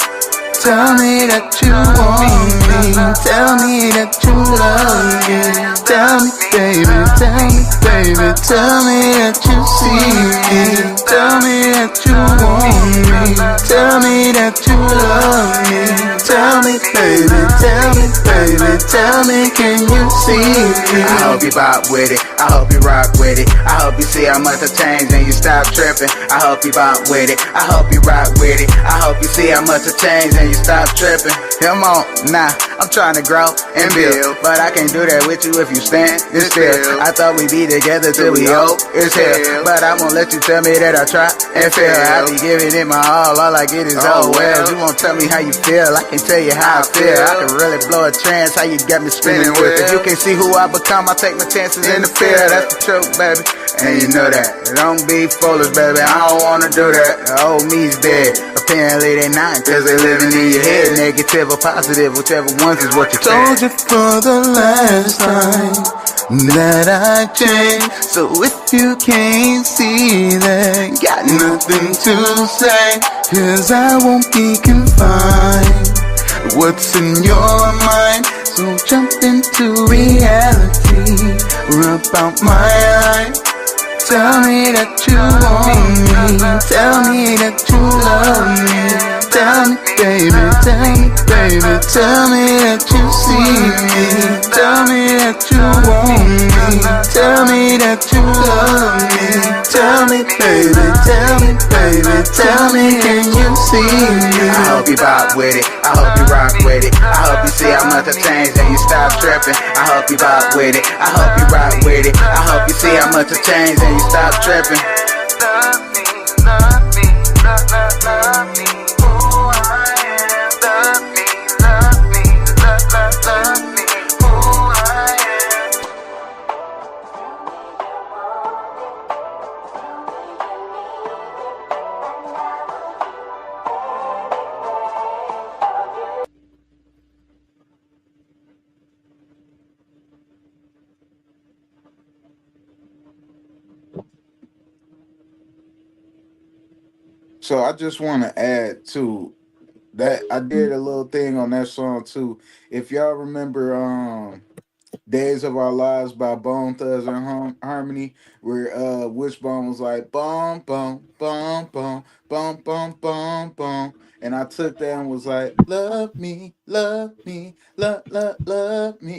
Tell me that you want me, tell me that you love me. Tell me, baby, tell me, baby, tell me that you see me. Tell me that you want me, tell me that you love me. Tell me, baby, tell me, baby, tell me, can you see me? I hope you bop with it, I hope you rock with it. I hope you see how much I changed and you stop tripping. I hope you bop with it, I hope you rock with it. I hope you see how much I changed and you stop tripping. Come on, nah, I'm trying to grow and build, but I can't do that with you if you stand still. I thought we'd be together till we old as hell, but I won't let you tell me that I try and fail. I be giving it my all I get is oh well. You won't tell me how you feel, I can tell you how I feel. I can really blow a trance, how you got me spinning with it. You can see who I become, I take my chances in the field. That's the truth, baby, and you know that. Don't be foolish, baby, I don't wanna do that. The old me's dead, apparently they not, 'cause they living in your head. Negative or positive, whichever ones is what you told you for the last time that I changed. So if you can't see that, got nothing to say, 'cause I won't be confined. What's in your mind? So jump into reality, about my life. Tell me that you want me, tell me that you love me. Tell me, baby, tell me, baby, tell me that you see me. Tell me that you want me, tell me that you love me. Tell me, baby, tell me, baby, tell me, can you see me? I hope you bop with it, I hope you rock with it. I hope you see how much I changed and you stop tripping. I hope you bop with it, I hope you rock with it. I hope you see how much I changed and you stop tripping. Love me, love me, love me. So I just want to add to that. I did a little thing on that song too. If y'all remember, Days of Our Lives by Bone Thugs and Harmony, where Wishbone was like bum bum bum bum bum bum bum bum, and I took that and was like love me, love me.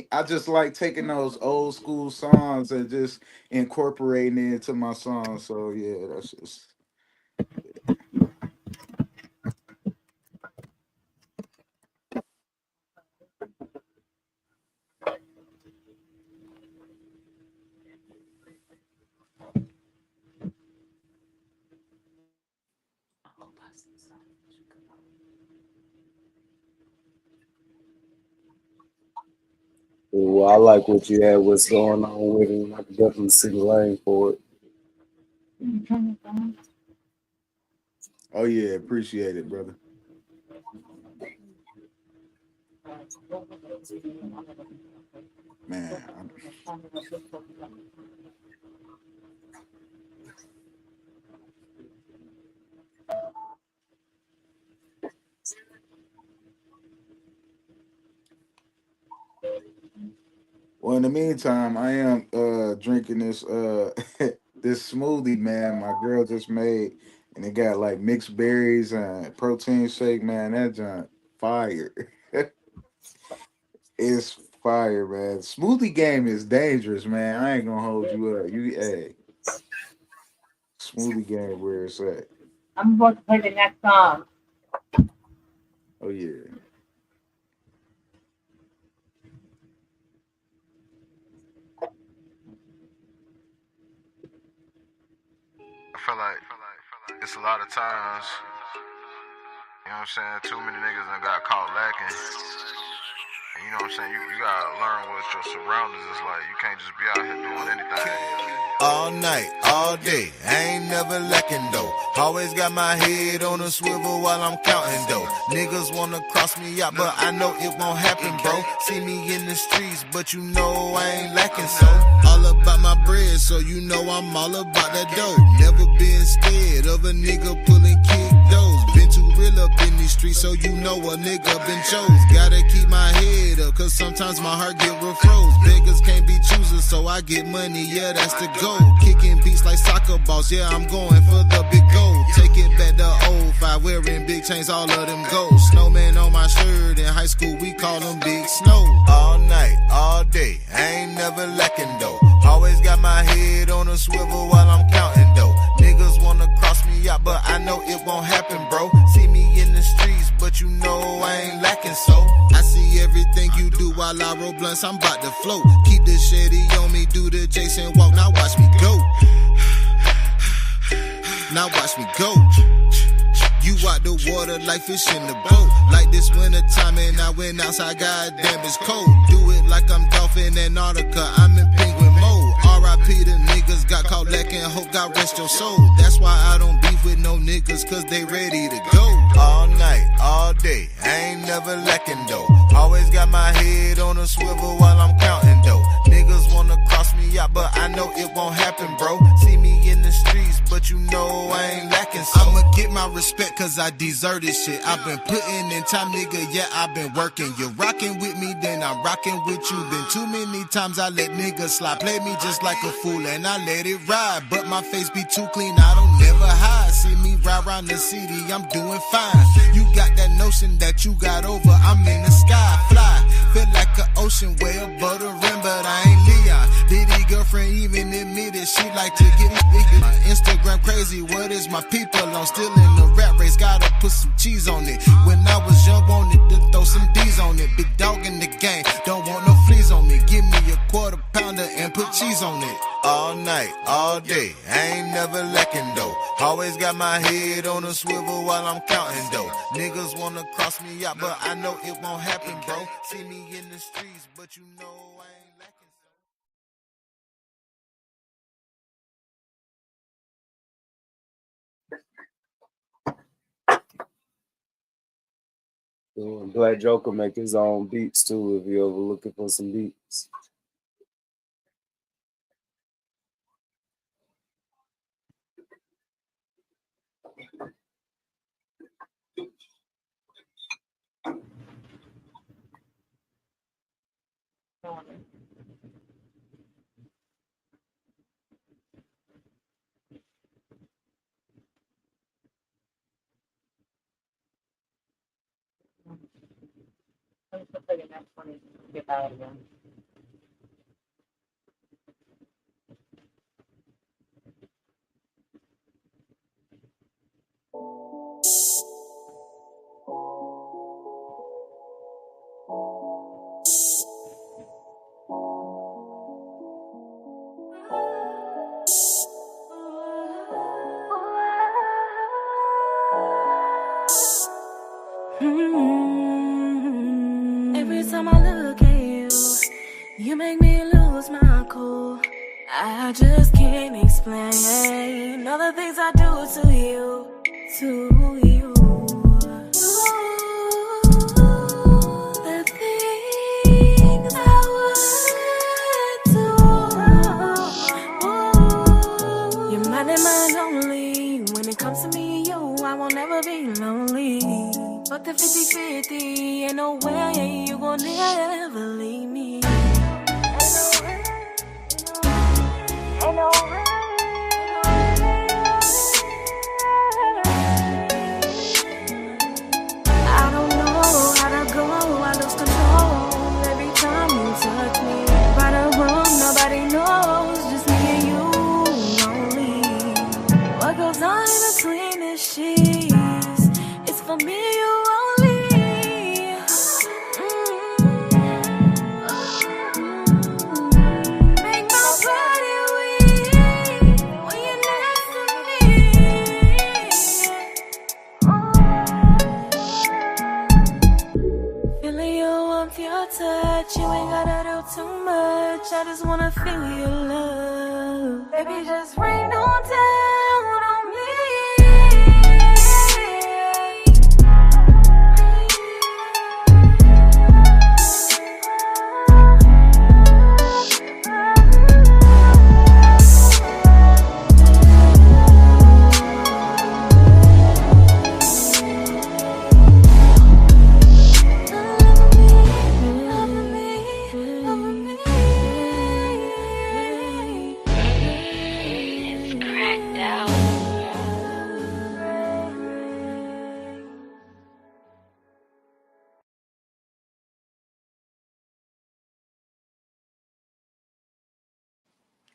I just like taking those old school songs and just incorporating it into my song. So yeah, that's just. Well, I like what you had, what's going on with it, and I can definitely see the lane for it. Oh yeah, appreciate it, brother. Man, well, in the meantime, I am drinking this this smoothie, man. My girl just made, and it got like mixed berries and protein shake, man. That junk fire. It's fire, man. Smoothie game is dangerous, man. I ain't gonna hold you up. You, hey, smoothie game where it's at. I'm about to play the next song. Oh yeah. I feel like it's a lot of times, you know what I'm saying, too many niggas done got caught lacking. And you know what I'm saying, you gotta learn what your surroundings is like. You can't just be out here doing anything. All night, all day, I ain't never lacking though. Always got my head on a swivel while I'm counting though. Niggas wanna cross me out, but I know it won't happen, bro. See me in the streets, but you know I ain't lacking, so all about my bread, so you know I'm all about that dough. Never been scared of a nigga pulling kick doors. Been too real up in these streets, so you know a nigga been chose. Gotta keep my head up, cause sometimes my heart get real froze. Beggars can't be choosers, so I get money, yeah, that's the goal. Kicking beats like soccer balls, yeah, I'm going for the big goal. Take it back to old 05, wearing big chains, all of them gold. Snowman on my shirt, in high school we call them Big Snow. All night, all day, I ain't never lacking though. Always got my head on a swivel while I'm counting though. Niggas wanna cross me out, but I know it won't happen, bro. See me in the streets, but you know I ain't lacking, so I see everything you do while I roll blunts, I'm about to float. Keep the shitty on me, do the Jason walk, now watch me go. Now watch me go. You out the water like fish in the boat. Like this winter time and I went outside, goddamn it's cold. Do it like I'm Dolphin Antarctica, I'm in penguin mode. R.I.P. the niggas got caught lacking, hope God rest your soul. That's why I don't beef with no niggas, cause they ready to go. All night, all day, I ain't never lacking though. Always got my head on a swivel while I'm counting though. Niggas wanna cross me out, but I know it won't happen, bro. See me in the streets, but you know I ain't lacking, so I'ma get my respect cause I deserve this shit. I've been putting in time, nigga, yeah, I've been working. You're rocking with me, then I'm rocking with you. Been too many times I let niggas slide, play me just like a fool and I let it ride. But my face be too clean, I don't never hide. See me ride around the city, I'm doing fine. You got that notion that you got over, I'm in the sky, fly. Feel like an ocean way above the rim, but I ain't Leon. Diddy girlfriend even admitted she like to get it. My Instagram crazy, what is my people? I'm still in the rap race, gotta put some cheese on it. When I was young, wanted to throw some D's on it. Big dog in the game, don't want no fleas on me. Give me a quarter pounder and put cheese on it. All night, all day, I ain't never lacking though. Always got my head on a swivel while I'm counting though. Niggas wanna cross me out, but I know it won't happen, bro. See me in the streets, but you know I ain't lacking. Black Joker make his own beats too if you ever looking for some beats. Let me just play the next one and get out of them. Every time I look at you, you make me lose my cool. I just can't explain all the things I do to you, to you. The things I would do. You're mine and mine only. When it comes to me and you, I won't ever be lonely. Fuck the 50-50, ain't no way you gon' never leave me. Ain't no way. I don't know how to go, I lose control every time you touch me. Right or wrong, nobody knows, just me and you only. What goes on between the sheets, it's for me and you only. Make my body weak when you're next to me. Feeling your warmth, your touch, you ain't gotta do too much. I just wanna feel your love. Baby, just rain on down on me.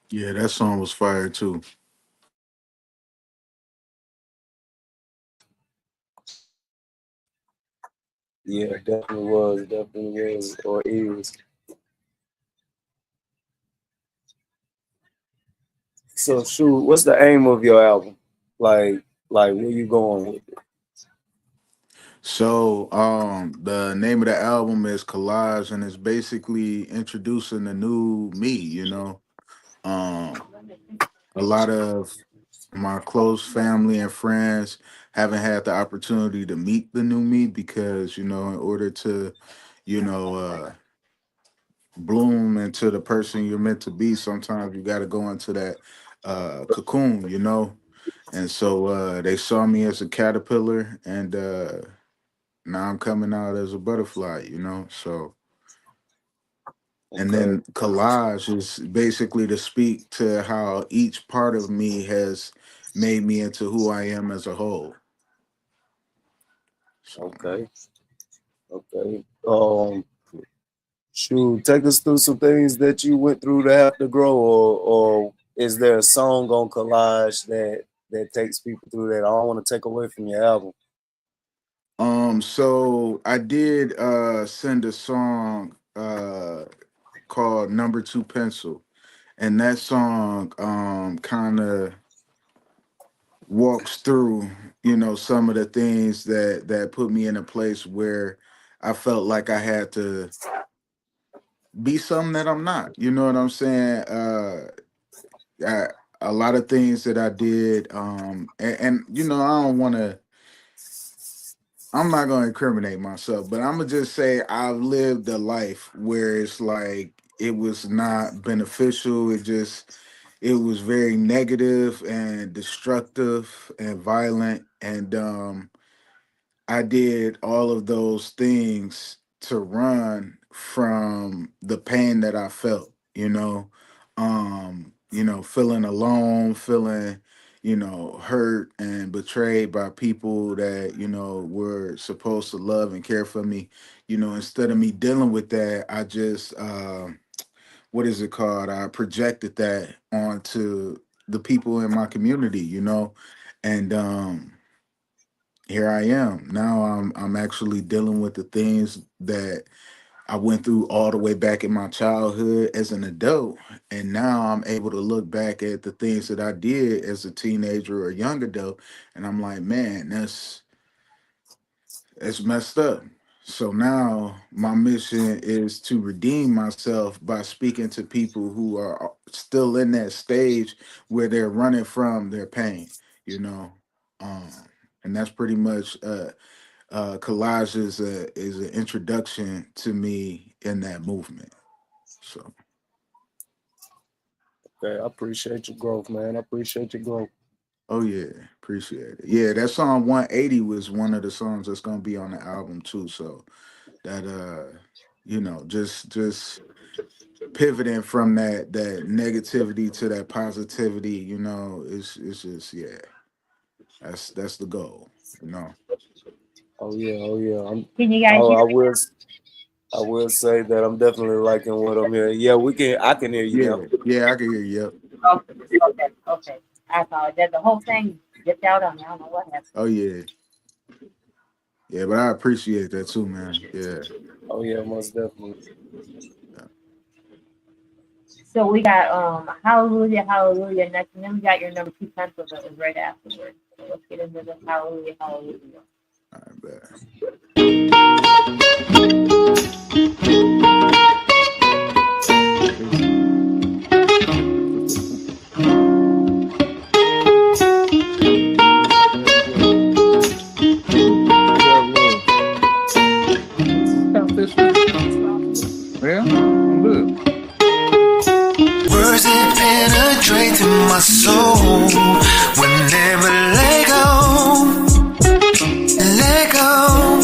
Yeah, that song was fire too. Yeah, definitely was, or is. So shoot, what's the aim of your album? Like where you going with it? So, the name of the album is Collage, and it's basically introducing the new me. Um, a lot of my close family and friends haven't had the opportunity to meet the new me because, in order to, you know, bloom into the person you're meant to be, sometimes you got to go into that cocoon. And so they saw me as a caterpillar, and now I'm coming out as a butterfly. So, and Okay, then collage is basically to speak to how each part of me has made me into who I am as a whole. So, okay, okay. Shoot, take us through some things that you went through to have to grow, or is there a song on Collage that takes people through that? I don't want to take away from your album. so I did send a song called Number Two Pencil, and that song kind of walks through, some of the things that put me in a place where I felt like I had to be something that I'm not. You know what I'm saying? I, a lot of things that I did, and I don't want to. I'm not going to incriminate myself, but I'm gonna just say I've lived a life where it's like it was not beneficial. It was very negative and destructive and violent, and I did all of those things to run from the pain that I felt, feeling alone, feeling, hurt and betrayed by people that, were supposed to love and care for me. Instead of me dealing with that, I just, what is it called? I projected that onto the people in my community, and here I am. Now I'm actually dealing with the things that I went through all the way back in my childhood as an adult. And now I'm able to look back at the things that I did as a teenager or young adult. And I'm like, man, that's messed up. So now my mission is to redeem myself by speaking to people who are still in that stage where they're running from their pain, you know. Um, and that's pretty much collage is an introduction to me in that movement. So Okay, I appreciate your growth, man. I appreciate your growth. oh yeah, appreciate it. Yeah, that song 180 was one of the songs that's gonna be on the album too. So that just pivoting from that negativity to that positivity, it's just that's the goal, Oh yeah. Can you guys hear me? I will say that I'm definitely liking what I'm hearing. Yeah, I can hear you now. Yeah, I can hear you. Yep. Okay. I apologize. The whole thing dipped out on me. I don't know what happened. Oh yeah. Yeah, but I appreciate that too, man. Yeah. Oh yeah, most definitely. So we got Hallelujah, Hallelujah next, and then we got your number 2 pencil that was right afterwards. So let's get into the Hallelujah, Hallelujah. All right, bet. Yeah, I'm good. Words that penetrate to my soul will never let go. Let go.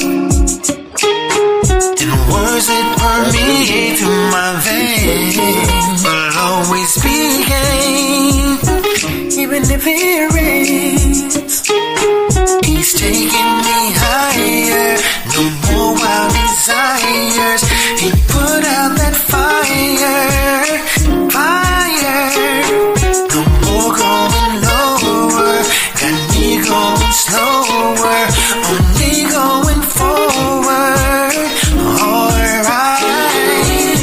And words that permeate through my veins will always be gain, even if it rains. He's taking me higher, no more wild desires. He put out that fire. No more going lower, got me going slower, only going forward. Alright.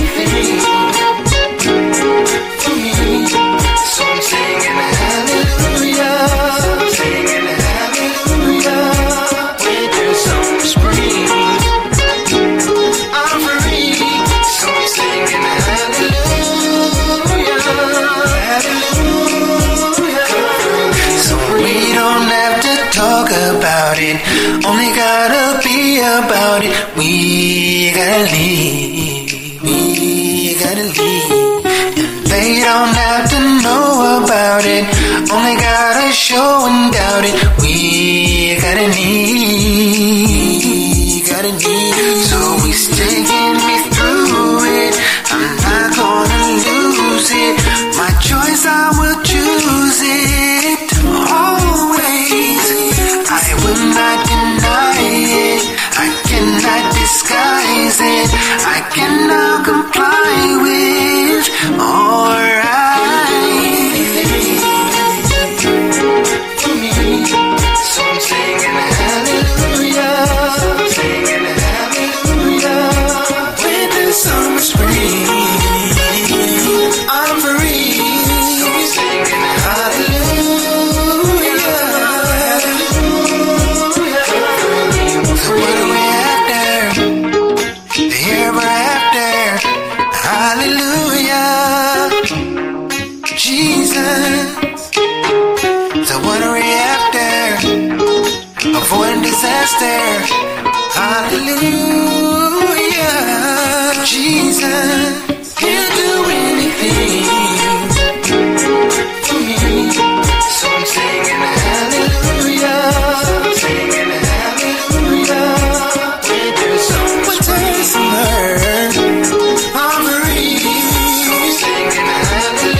So I'm singing hallelujah, winter, summer, spring. I'm free, so I'm singing hallelujah. So we don't have to talk about it, only gotta be about it. We gotta leave, and they don't have to know about it, only gotta show and doubt it. We gotta need, so he's taking me through it. I'm not gonna lose it, my choice, I will choose it. Always, I will not deny it, I cannot disguise it, I cannot comply with. Alright. So I'm singing hallelujah, winter, summer, spring. I'm free, so I'm singing hallelujah. So what are we after? The ever after. Hallelujah, Jesus. So what are we after? Avoiding disaster. Hallelujah, Jesus. He'll do anything for me. So I'm singing hallelujah, winter, summer, I'm free. So I'm singing hallelujah,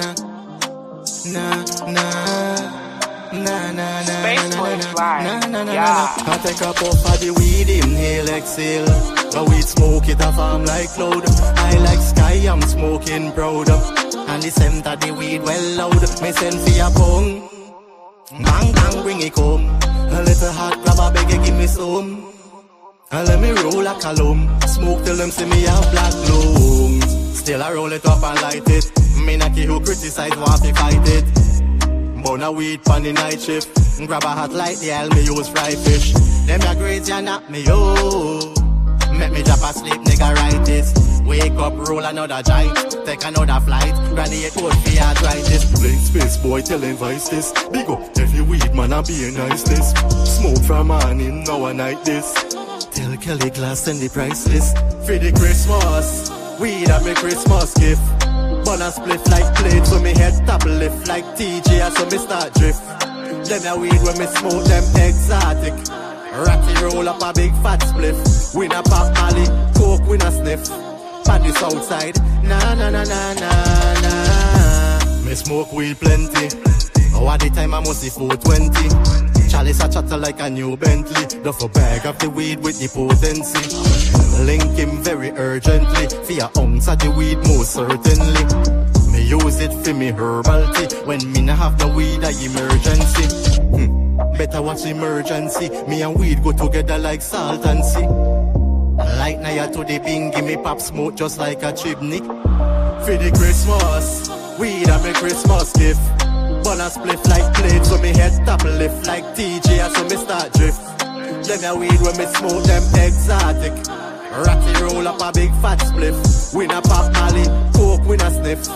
I take a puff of the weed, inhale, exhale. The weed smoke, it a form like cloud. I like sky, I'm smoking proud. And the scent of the weed well loud. Me send for your pong. Bang bang, bring it home. A little hot grab a beg, give me some. And let me roll a column. Smoke till them see me have black lungs. Still I roll it up and light it. Me not who criticize want to fight it. Burn a weed pon the night shift. Grab a hat like the hell me use fry fish. Them ya grades ya knock me yo. Make me drop asleep nigga write this. Wake up roll another joint. Take another flight. Granny it code for arthritis. Blank space boy telling vice this. Big up every weed man I be a nice this. Smoke from morning now a night this. Tell Kelly Glass and the priceless. For the Christmas, weed at me Christmas gift. Bun a spliff like plate so me head top lift like TJ so me start drift. Them a weed when me smoke them exotic. Ratty roll up a big fat spliff. Win a pop molly, coke win a sniff. Pan this outside, na na na na na na. Me smoke weed plenty. Oh at the time I must see 420. Chalice a chatter like a new Bentley. Duff a bag of the weed with the potency. Link him very urgently. For your ounce of the weed most certainly. Me use it for me herbal tea. When me nah have the weed a emergency. Better watch emergency. Me and weed go together like salt and sea. Light Naya to the bing, give me pop smoke just like a chimney. For the Christmas, weed a me Christmas gift. Bun a spliff like plate so me head top lift like TJ so me start drift. Them a weed when me smoke them exotic. Ratty roll up a big fat spliff. Win a pop molly, coke win a sniff.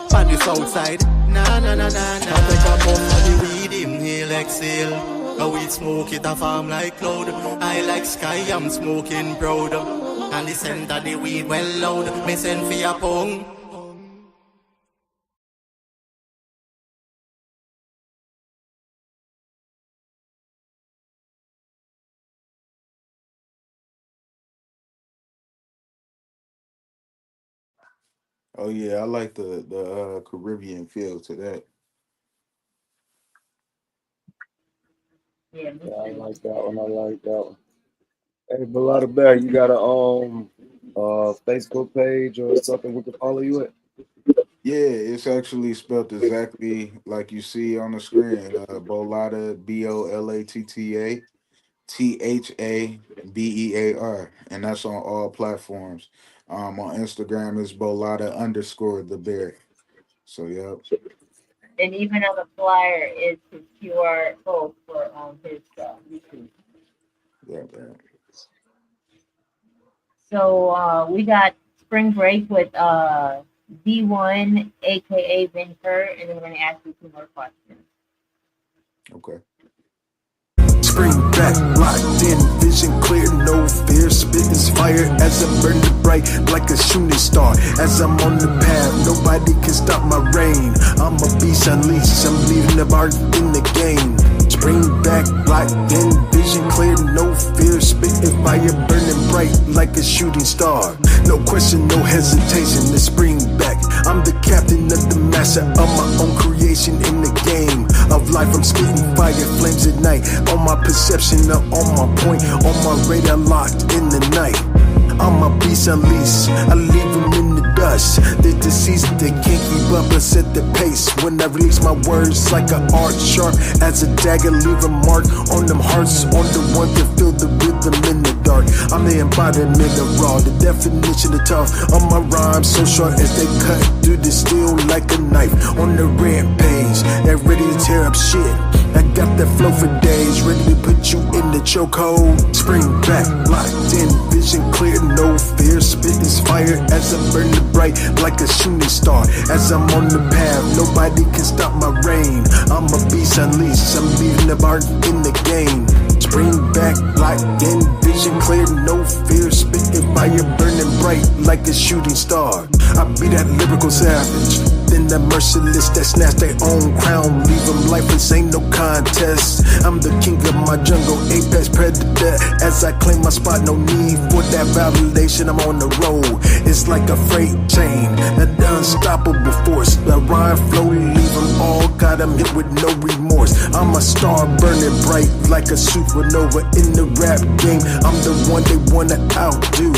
Pan this outside, na na na na na. I take a puff of the weed, inhale, exhale. A weed smoke it a form like cloud. I like sky, I'm smoking proud. And the scent of the weed well loud. Me send for your pong. Oh yeah, I like the Caribbean feel to that. Yeah, Yeah, I like that one. I like that one. Hey, B.E.A.R, Bear, you got a Facebook page or something we can follow you at? Yeah, it's actually spelled exactly like you see on the screen. Bolata, BOLATTA, THABEAR, and that's on all platforms. On Instagram is Bolata_the_bear. So yep. And even on the flyer is his QR code for his YouTube. Yeah. So we got spring break with D1, aka Vinker, and then we're gonna ask you 2 more questions. Okay. Spring back, locked in, vision clear, no fear. Spitting's fire as I burn the bright like a shooting star. As I'm on the path, nobody can stop my reign. I'm a beast unleashed, I'm leaving the bar in the game. Spring back, locked in, vision clear, no fear. Spitting fire, burning bright like a shooting star. No question, no hesitation, the spring back. I'm the captain of the master of my own creation in the game of life. I'm spitting fire, flames at night. On my perception, on my point, on my radar locked in the night. I'm a beast unleashed, I leave them in the dust. They're deceased, they can't keep up or set the pace. When I release my words like an art sharp as a dagger, leave a mark on them hearts, on the one that feel the rhythm in the dark. I'm the embodiment of raw, the definition of tough. On my rhymes so short as they cut through the steel like a knife. On the rampage, they're ready to tear up shit. I got that flow for days, ready to put you in the chokehold. Spring back, locked in, vision clear, no fear. Spitting's fire as I burn the bright like a shooting star. As I'm on the path, nobody can stop my reign. I'm a beast unleashed, I'm leaving the bar in the game. Spring back, locked in, vision clear, no fear. Spitting fire, burning bright like a shooting star. I be that lyrical savage, then the merciless that snatch their own crown. Leave them lifeless, ain't no contest. I'm the king of my jungle, apex predator. As I claim my spot, no need for that validation. I'm on the road. It's like a freight train, an unstoppable force. The rhyme flow, leave them all. Got them hit with no remorse. I'm a star burning bright like a supernova in the rap game. I'm the one they wanna outdo,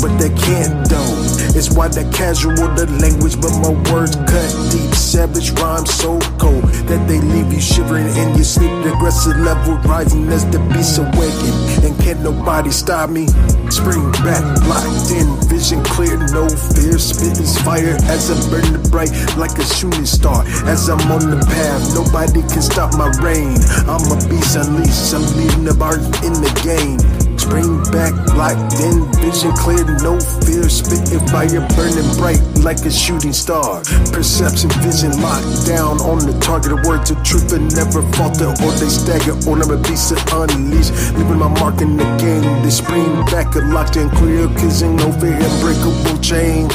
but they can't though. It's why they're casual, the language, but my words cut deep. Savage rhymes so cold that they leave you shivering in your sleep. The aggressive level rising as the beast awaken, and can't nobody stop me. Spring back, locked in, vision clear, no fear. Spitting's fire as I burn the bright like a shooting star. As I'm on the path, nobody can stop my reign. I'm a beast unleashed, I'm leading the art in the game. Spring back, locked in, vision clear, no fear. Spitting fire, burning bright like a shooting star. Perception, vision locked down on the target. The words of truth and never falter, or they stagger, or I'm a beast to unleash. Leaving my mark in the game. They spring back, locked in clear, kissing no fear, unbreakable chain.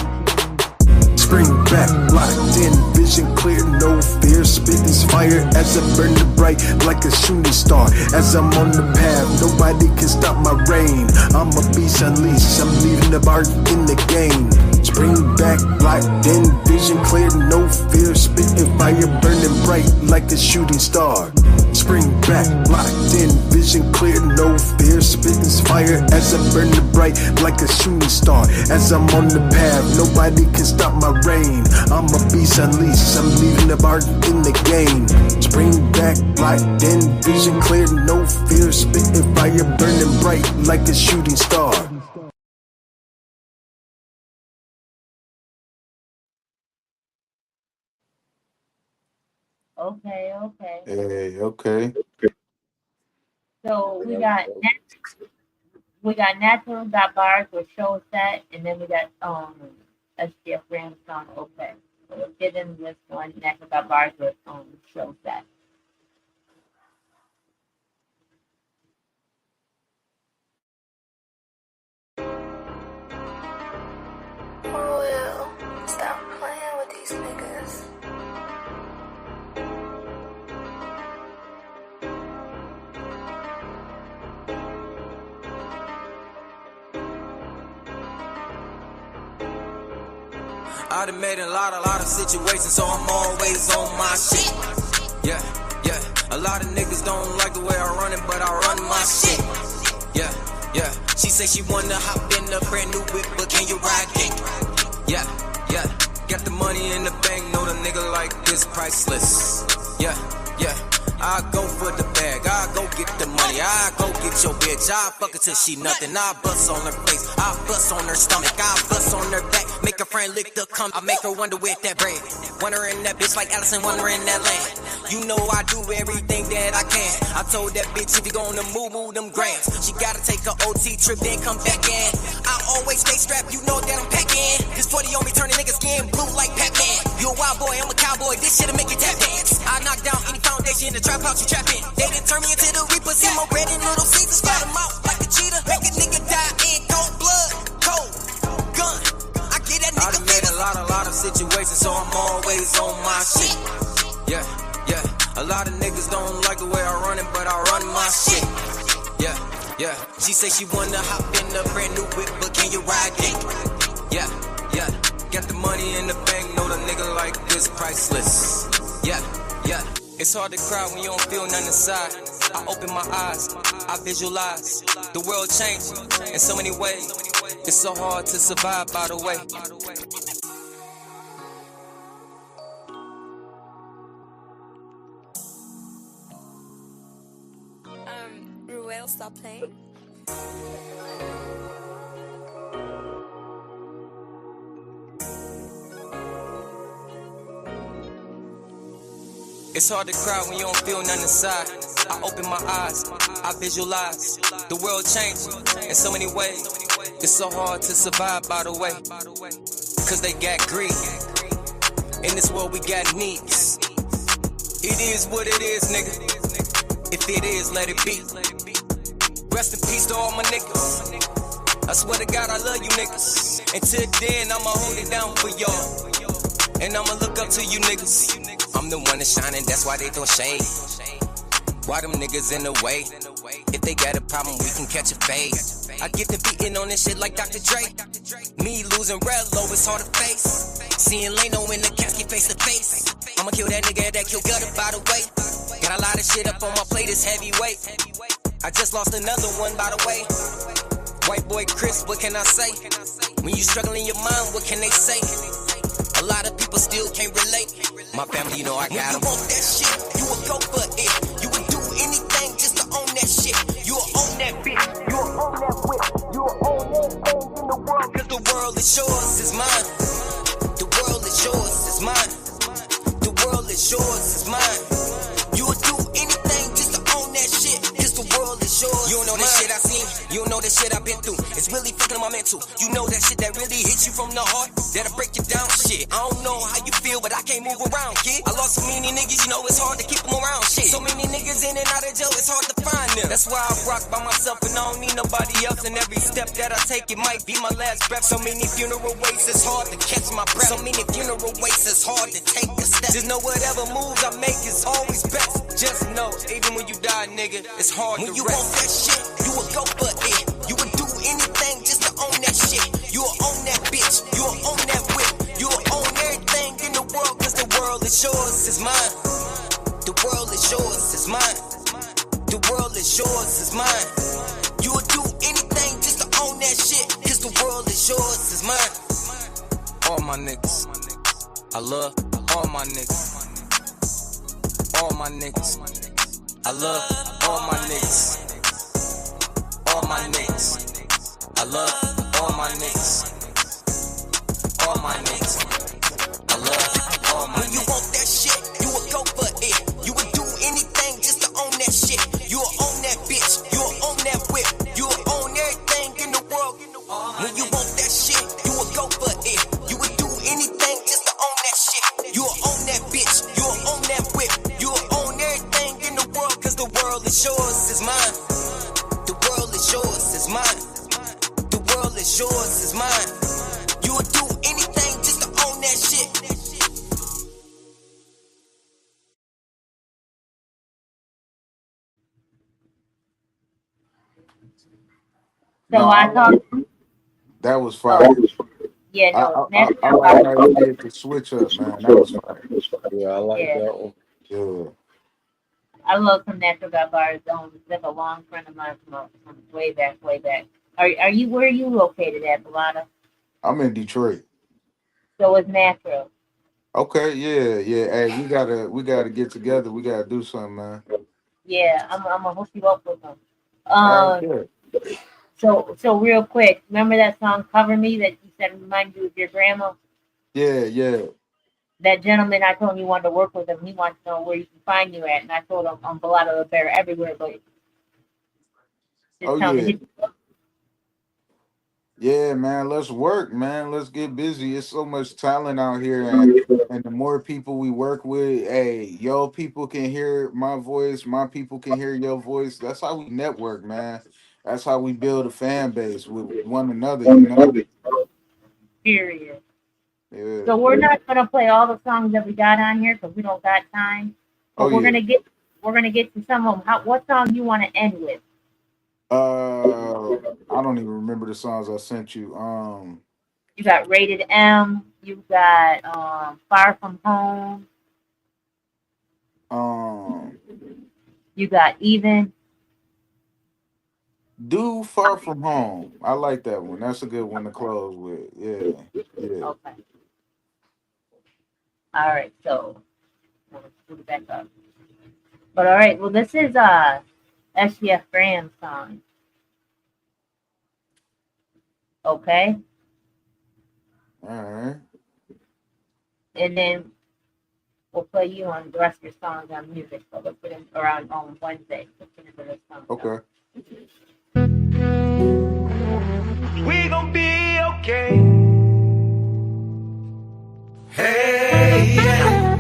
Spring back, locked in, vision clear, no fear. Spitting's fire as I burn the bright like a shooting star. As I'm on the path, nobody can stop my reign. I'm a beast unleashed, I'm leading the art in the game. Spring back, locked in, vision clear, no fear. Spitting fire, burning bright like a shooting star. Spring back, locked in, vision clear, no fear. Spitting's fire as I burn the bright like a shooting star. As I'm on the path, nobody can stop my reign. I'm a beast unleashed, I'm leaving the art in the game. Spring back, locked in, vision clear, no fear. Spitting fire, burning bright like a shooting star. Okay. Hey, okay. So we got natural, got bars with show set, and then we got SGF Ram song okay. So let's get into this one. Natural got bars with show set. Will, stop playing with these niggas. I done made a lot of situations, so I'm always on my shit. Yeah. A lot of niggas don't like the way I run it, but I run my shit. Yeah. She say she wanna hop in a brand new whip, but can you ride it? Yeah. Got the money in the bank, know the nigga like this priceless. Yeah. I go for the bag, I go get the money, I go get your bitch, I fuck her till she nothing, I bust on her face, I bust on her stomach, I bust on her back, make her friend lick the cum, I make her wonder with that bread, wonder in that bitch like Allison, wonder in that land, you know I do everything that I can, I told that bitch if you gonna move them grams, she gotta take a OT trip, then come back in, I always stay strapped, you know that I'm packing, this 40 on me turning niggas skin blue like Pac-Man, you a wild boy, I'm a cowboy, this shit'll make you tap dance, I knock down any foundation in the trap house you trapping. They done turn me into the reaper, see more bread and little Caesars, spread them out like a cheetah. Make a nigga die in cold blood, cold gun. I get that nigga. I done made a lot of situations, so I'm always on my shit. Yeah. A lot of niggas don't like the way I run it, but I run my shit. Yeah. She say she wanna hop in a brand new whip, but can you ride it? Yeah. Got the money in the bank, know the nigga like this priceless. Yeah. It's hard to cry when you don't feel nothing inside. I open my eyes, I visualize the world changing in so many ways. It's so hard to survive, by the way. Ruel, stop playing. It's hard to cry when you don't feel nothing inside. I open my eyes, I visualize the world changing in so many ways. It's so hard to survive, by the way, cause they got greed. In this world we got needs. It is what it is, nigga. If it is, let it be. Rest in peace to all my niggas. I swear to God I love you niggas. Until then I'ma hold it down for y'all. And I'ma look up to you niggas. I'm the one that's shining, that's why they throw shade. Why them niggas in the way? If they got a problem, we can catch a fade. I get to beating on this shit like Dr. Dre. Me losing Rello, it's hard to face. Seeing Leno in the casket face to face. I'ma kill that nigga that killed Gutter, by the way. Got a lot of shit up on my plate, it's heavyweight. I just lost another one, by the way. White boy Chris, what can I say? When you struggle in your mind, what can they say? A lot of people still can't relate. My family, you know I got 'em. You want that shit, you would go for it. You would do anything just to own that shit. You will own that bitch, you will own that whip. You will own everything in the world. Cause the world is yours, it's mine. The world is yours, it's mine. The world is yours, it's mine. You would do anything just to own that shit. Cause the world is yours. You don't know that shit I seen, you don't know that shit I've been through. It's really fucking my mental. You know that shit that really hits you from the heart, that'll break you down, shit. I don't know how you feel, but I can't move around, kid. I lost so many niggas, you know it's hard to keep them around, shit. So many niggas in and out of jail, it's hard to find them. That's why I rock by myself and I don't need nobody else. And every step that I take, it might be my last breath. So many funeral waits, it's hard to catch my breath. So many funeral waits, it's hard to take a step. Just know whatever moves I make is always best. Just know, even when you die, nigga, it's hard when to you rest. Want that shit, you will go for it. You would do anything just to own that shit. You will own that bitch, you will own that whip. You will own everything in the world, cause the world is yours, it's mine. The world is yours, it's mine. The world is yours, it's mine. You will do anything just to own that shit, cause the world is yours, it's mine. All my niggas, I love all my niggas. All my niggas, I love all my niggas. All my niggas, I love all my niggas. All my niggas, I love all my niggas. When you want that shit, you will go for it. You would do anything just to own that shit. You will own that bitch, you will own that whip. You will own everything in the world. When you want that shit, you will go for it. You would do anything just to own that shit. You will own that bitch, you will own that whip. You will own everything in the world, cause the world is yours, it's mine. The world is yours, it's mine. The world is yours, it's mine. You would do anything just to own that shit. So No, I thought, that was fire. yeah, no, I like how you did the switch up, man. That was fire. Yeah, I like Yeah. that one. Yeah. I love some natural got bars. That's a long friend of mine from way back, way back. Are you where are you located at, Bellotta? I'm in Detroit. So it's natural. Okay, yeah. Hey, we gotta get together. We gotta do something, man. Yeah, I'm gonna hook you up with them. All right, good. So real quick, remember that song "Cover Me" that you said remind you of your grandma? Yeah. That gentleman I told him you wanted to work with him. He wants to know where you can find you at, and I told him I'm Bellotta the Bear everywhere, but just tell me. Yeah, man. Let's work, man. Let's get busy. It's so much talent out here, and the more people we work with, hey, your people can hear my voice, my people can hear your voice. That's how we network, man. That's how we build a fan base with one another, you know. Period. Yeah. So we're not gonna play all the songs that we got on here because we don't got time. But we're gonna get to some of them. What song you want to end with? I don't even remember the songs I sent you. You got Rated M. You got Far From Home. You got Even. Do Far From Home. I like that one. That's a good one to close with. Yeah. Okay. All right. So let's put it back up. But all right. Well, this is SGF Graham's song. Okay. All right. And then we'll play you on the rest of your songs on music. So we'll put them around on Wednesday. Okay. We gon' be okay. Hey, yeah.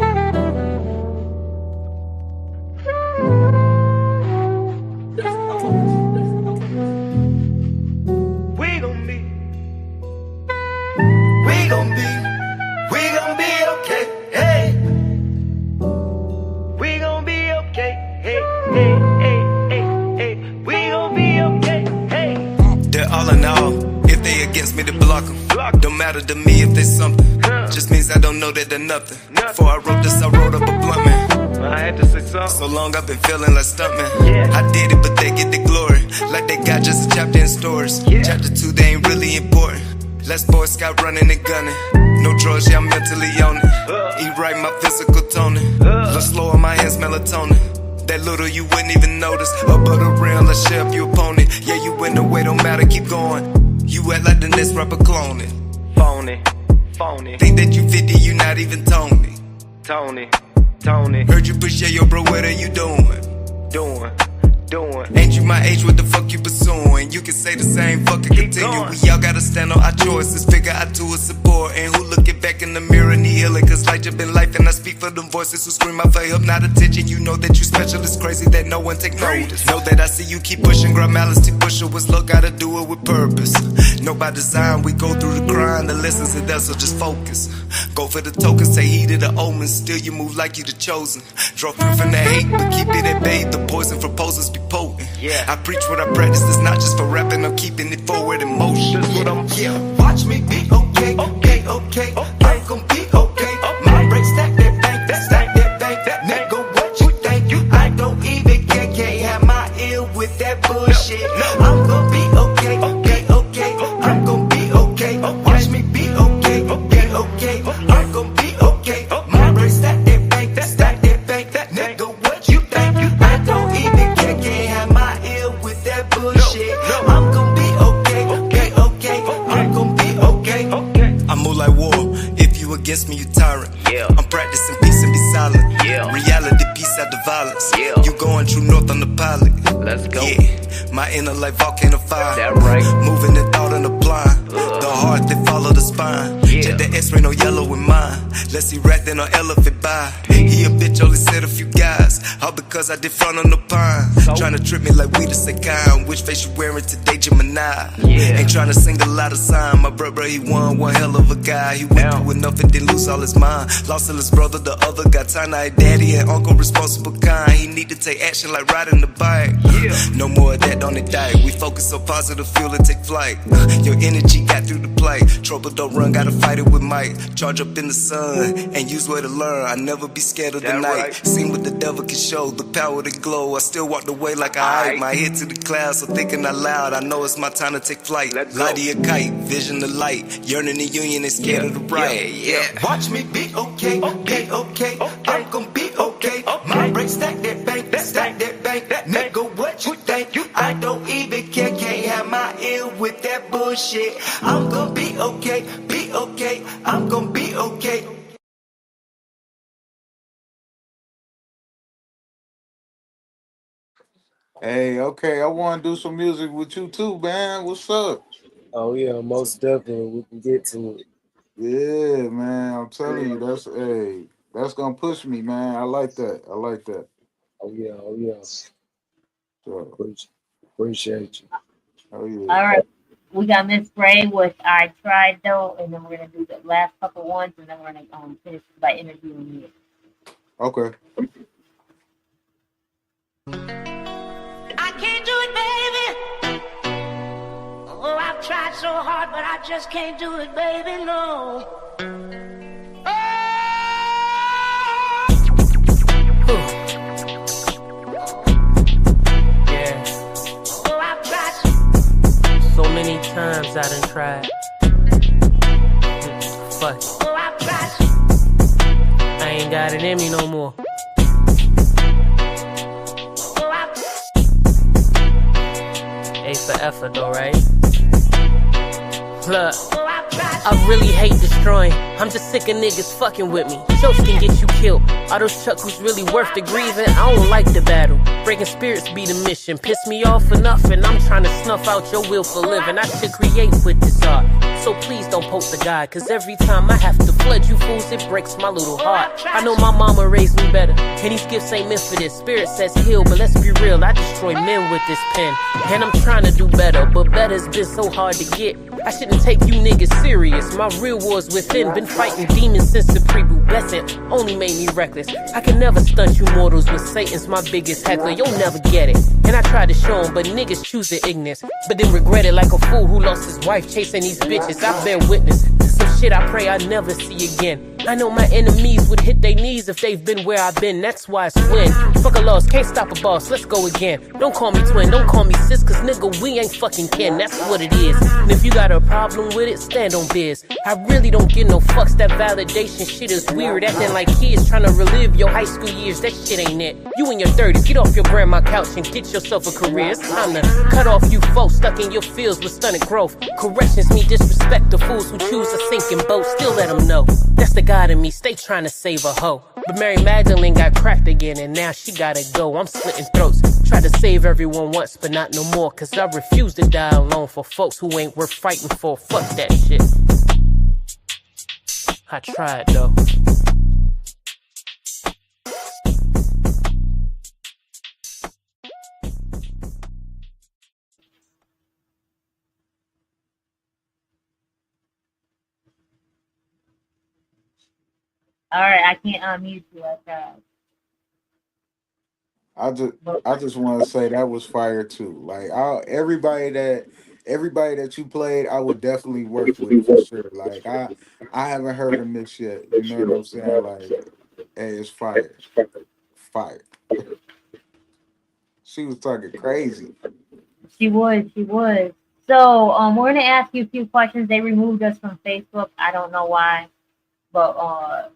We gon' be okay. Hey, we gon' be okay. Hey, hey. me to block them. Don't matter to me if there's something. Just means I don't know that they're nothing. Before I wrote this, I wrote up a blunt, man. I had to say something. So long I've been feeling like stuntman. I did it, but they get the glory. Like they got just a chapter in stories. Chapter 2, they ain't really important. Less Boy Scout running and gunning. No drugs, yeah, I'm mentally on it. Eat right, my physical toning. Look slow on my hands, melatonin. That little you wouldn't even notice. Above the rim, let's share up your opponent. Yeah, you win the way, don't matter, keep going. You act like the next rapper cloning. Phony, phony. Think that you 50, you not even Tony. Tony. Heard you push, yeah, yo, bro, what are you doing? Doing. Ain't you my age, what the fuck you pursuing? You can say the same, fucking continue. We all gotta stand on our choices. Figure out to a support. And who looking back in the mirror need healing? Cause life just been life, and I speak for them voices who scream out for help, not attention. You know that you special, it's crazy that no one take notice. Know that I see you keep pushing, grab malice to push it. What's luck, gotta do it with purpose. No by design, we go through the grind. The lessons in there, so just focus. Go for the tokens, take heed of the omens. Still you move like you the chosen. Draw through from the hate, but keep it at bay. The poison for posers be potent. I preach what I practice, it's not just for rapping. I'm keeping it forward in motion. That's what I'm watch me be okay. I'm gon' be okay. My break stack that bank, that nigga, what you think? I don't even care, can't have my ear with that bullshit. I'm gon' be okay. I'm gon' be okay. Watch me be okay. I'm gon' be okay. My break stack that bank, that nigga, what you think? I don't even care, can't have my ear with that bullshit. I'm gon' be okay. I'm gon' be okay. I move like war. If you against me, you tyrant. I'm practicing peace and be silent. Reality, peace out the violence. You going true north on the pilot. Let's go. My inner like volcano fire. That right. Moving the thought and applying. The heart that follow the spine. Check the X-ray, no yellow in mine. Let's see rat then no elephant by. He a bitch, only said a few guys. All because I did front on the pine. Trying to trip me like we the same kind. Which face you wearing today, Gemini? Ain't trying to sing a lot of sign. My brother, he won one hell of a guy. He went through enough and didn't lose all his mind. Lost all his brother, the other got time. Now daddy and uncle responsible kind. He need to take action like riding the bike. No more of that on the diet. We focus on positive fuel and take flight. Your energy got through the play. Trouble don't run, gotta fight it with might. Charge up in the sun and use way to learn. I never be scared of the night. Seen what the devil can show, the power to glow. I still walk the way like I hype. My head to the clouds, so thinking out loud. I know it's my time to take flight. Light of your kite, vision the light. Yearning the union and scared of the right. Watch me be okay. I'm gon' be okay. My break stack that bank, that nigga, what you think? I don't even care, can't have my ear with that bullshit. I'm gon' be okay. I'm gon' be okay. Hey, okay, I want to do some music with you too, man. What's up? Oh yeah, most definitely. We can get to it. Yeah, man. I'm telling you, that's gonna push me, man. I like that. Oh yeah. So, appreciate you. Oh yeah. All right. We got Miss Gray with I Tried Though, and then we're gonna do the last couple ones, and then we're gonna finish by interviewing you. Okay. I can't do it, baby. Oh, I've tried so hard, but I just can't do it, baby, no. Yeah. Oh, I've tried so many times I done tried. Fuck. Oh, I've tried. I ain't got it in me no more. A for effort though, right? Look, I really hate destroying. I'm just sick of niggas fucking with me. Jokes can get you killed. Are those chuckles really worth the grieving? I don't like the battle. Breaking spirits be the mission. Piss me off enough and I'm trying to snuff out your will for living. I should create with this art. So please don't poke the guy, cause every time I have to flood you fools, it breaks my little heart. I know my mama raised me better, and these gifts ain't meant for this. Spirit says heal, but let's be real, I destroy men with this pen. And I'm trying to do better, but better's been so hard to get. I shouldn't take you niggas serious. serious. My real war's within. Been fighting demons since the prepubescent. Only made me reckless. I can never stunt you mortals with Satan's my biggest heckler. You'll never get it. And I tried to show him, but niggas choose the ignorance. But then regret it like a fool who lost his wife chasing these bitches. I bear witness to some shit I pray I never see again. I know my enemies would hit their knees if they've been where I've been. That's why it's win. Fuck a loss, can't stop a boss. Let's go again. Don't call me twin, don't call me sis, cause nigga, we ain't fucking kin. That's what it is. And if you got a problem with it, stand on biz. I really don't give no fucks. That validation shit is weird. Acting like kids trying to relive your high school years. That shit ain't it. You in your 30s, get off your grandma couch and get yourself a career. It's time to cut off you folks stuck in your fields with stunted growth. Corrections mean disrespect to fools who choose a sinking boat. Still let them know that's the God in me. Stay trying to save a hoe. But Mary Magdalene got cracked again and now she gotta go. I'm slitting throats. Try to save everyone once but not no more. Cause I refuse to die alone for folks who ain't worth fighting for. Fuck that shit. I tried though. All right, I can't unmute you. I tried. I just I just want to say that was fire too. Like everybody that you played, I would definitely work with for sure. Like I haven't heard a mix yet. You know what I'm saying? Like, hey, it's fire, fire. She was talking crazy. She would. She would. So, we're gonna ask you a few questions. They removed us from Facebook. I don't know why, but